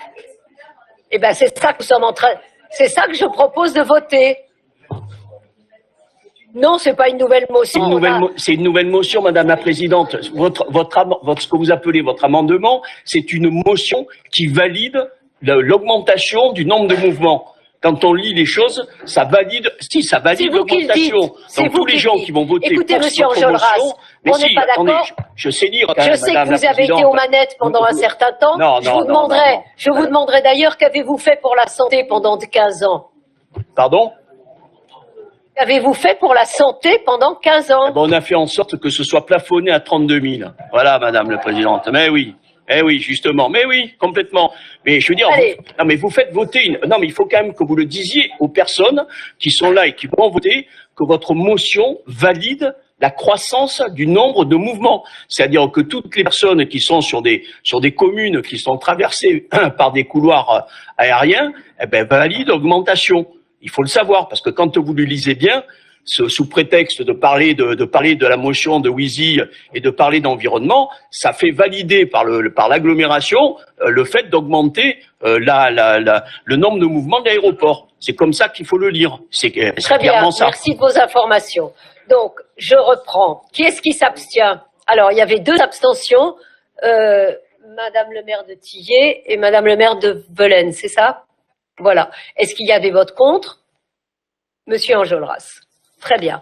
Eh ben, c'est ça que nous sommes en train. C'est ça que je propose de voter. Non, c'est pas une nouvelle motion. C'est une nouvelle motion, Madame la Présidente. Ce que vous appelez votre amendement, c'est une motion qui valide l'augmentation du nombre de mouvements. Quand on lit les choses, ça valide l'augmentation. Donc tous les gens qui vont voter pour cette motion, mais on n'est pas d'accord. Je sais lire. Je sais que vous avez été aux manettes pendant un certain temps. Je vous demanderai d'ailleurs qu'avez-vous fait pour la santé pendant 15 ans. Pardon? Qu'avez-vous fait pour la santé pendant 15 ans? On a fait en sorte que ce soit plafonné à 32 000. Voilà, Madame la Présidente. Mais oui. Eh oui, justement. Mais oui, complètement. Mais je veux dire, vous faites voter non, mais il faut quand même que vous le disiez aux personnes qui sont là et qui vont voter que votre motion valide la croissance du nombre de mouvements. C'est-à-dire que toutes les personnes qui sont sur des communes qui sont traversées par des couloirs aériens, valident l'augmentation. Il faut le savoir, parce que quand vous le lisez bien, sous prétexte de parler de la motion de Wizy et de parler d'environnement, ça fait valider par l'agglomération le fait d'augmenter le nombre de mouvements de l'aéroport. C'est comme ça qu'il faut le lire. C'est Très bien, clairement ça. merci de vos informations. Donc, je reprends. Qui est-ce qui s'abstient? Alors, il y avait 2 abstentions, Madame le maire de Tillé et Madame le maire de Velaines, c'est ça? Voilà. Est-ce qu'il y a des votes contre? Monsieur Enjolras. Très bien.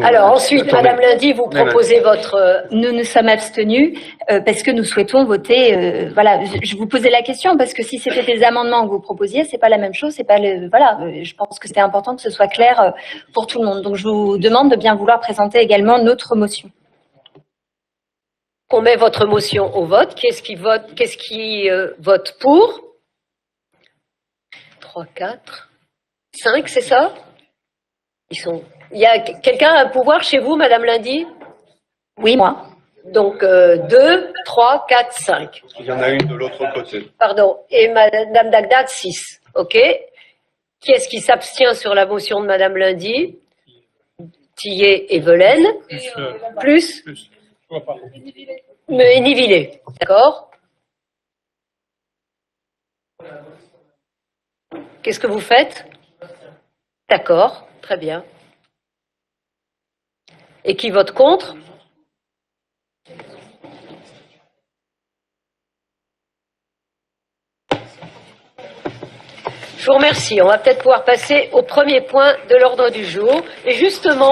Alors ensuite, Madame Lundy, vous proposez votre... Nous nous sommes abstenus parce que nous souhaitons voter. Voilà, je vous posais la question parce que si c'était des amendements que vous proposiez, c'est pas la même chose. C'est pas le. Voilà, je pense que c'était important que ce soit clair pour tout le monde. Donc je vous demande de bien vouloir présenter également notre motion. On met votre motion au vote. Qu'est-ce qui vote pour? 3, 4, 5, c'est ça? Il y a quelqu'un à pouvoir chez vous, Madame Lundy? Oui, moi. Donc 2, 3, 4, 5. Il y en a une de l'autre côté. Pardon. Et Madame Dagdad, 6. OK. Qui est-ce qui s'abstient sur la motion de Madame Lundy? Tillé et Velaines. Plus. Mais Nivillet. D'accord. Qu'est-ce que vous faites? D'accord. Très bien. Et qui vote contre? Je vous remercie. On va peut-être pouvoir passer au premier point de l'ordre du jour. Et justement,